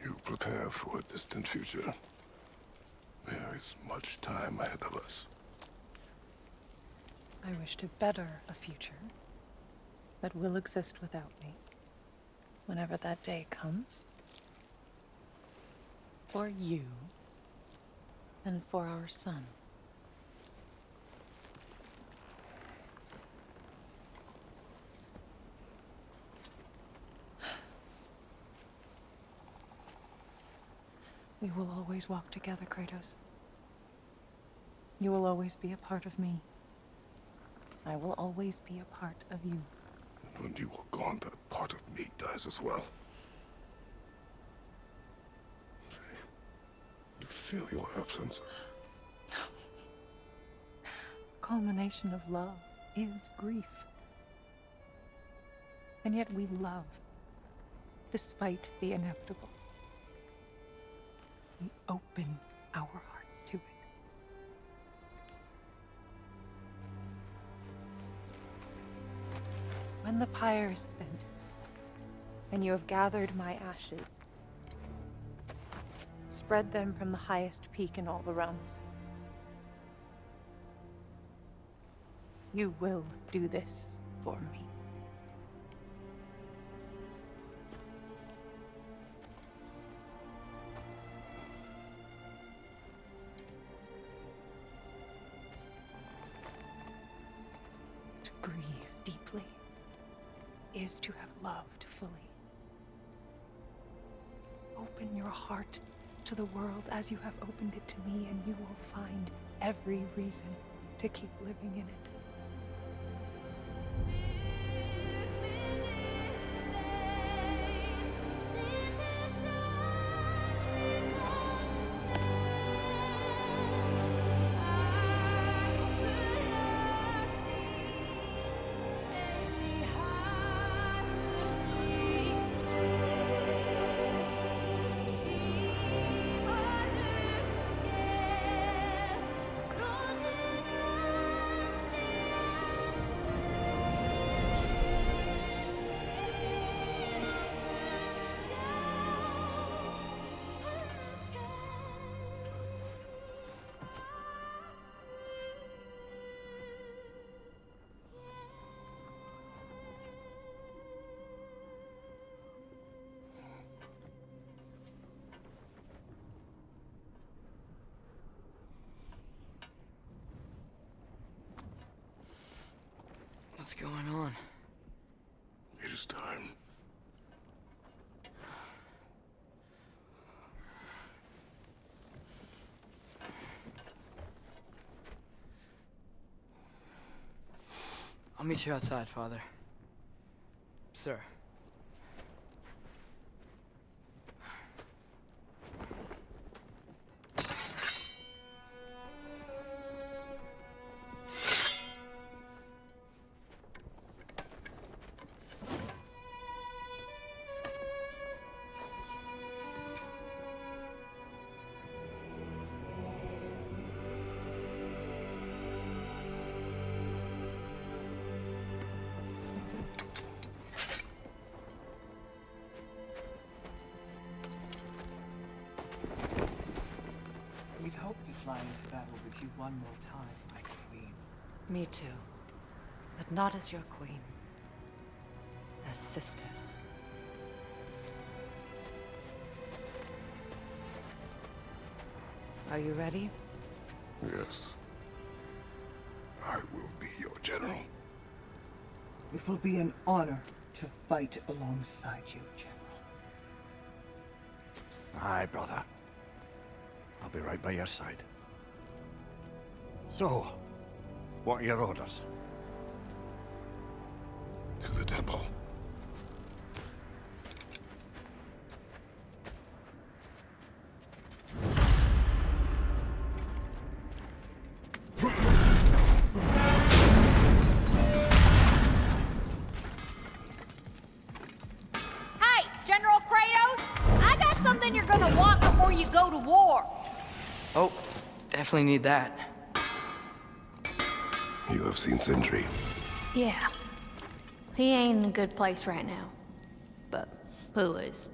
You prepare for a distant future. There is much time ahead of us. I wish to better a future that will exist without me, whenever that day comes. For you, and for our son. We will always walk together, Kratos. You will always be a part of me. I will always be a part of you. And when you are gone, that part of me dies as well. You feel your absence. Culmination of love is grief. And yet we love, despite the inevitable. We open our hearts to it. When the pyre is spent, and you have gathered my ashes, spread them from the highest peak in all the realms. You will do this for me. To grieve deeply is to have loved fully. Open your heart to the world as you have opened it to me, and you will find every reason to keep living in it. What's going on? It is time. I'll meet you outside, Father. Sir. We'd hoped to fly into battle with you one more time, my queen. Me too. But not as your queen. As sisters. Are you ready? Yes. I will be your general. It will be an honor to fight alongside you, General. Aye, brother. I'll be right by your side. So, what are your orders? To the temple. Oh, definitely need that. You have seen Sindri. Yeah. He ain't in a good place right now. But Pooh is.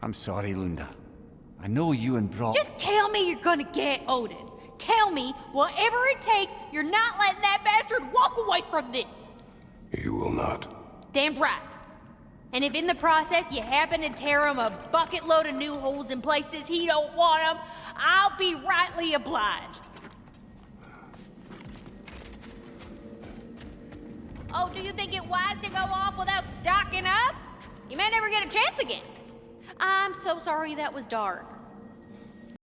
I'm sorry, Lunda. I know you and Brock... Just tell me you're gonna get Odin. Tell me, whatever it takes, you're not letting that bastard walk away from this. You will not. Damn right. And if in the process you happen to tear him a bucket load of new holes in places he don't want them, I'll be rightly obliged. Oh, do you think it wise to go off without stocking up? You may never get a chance again. I'm so sorry that was dark.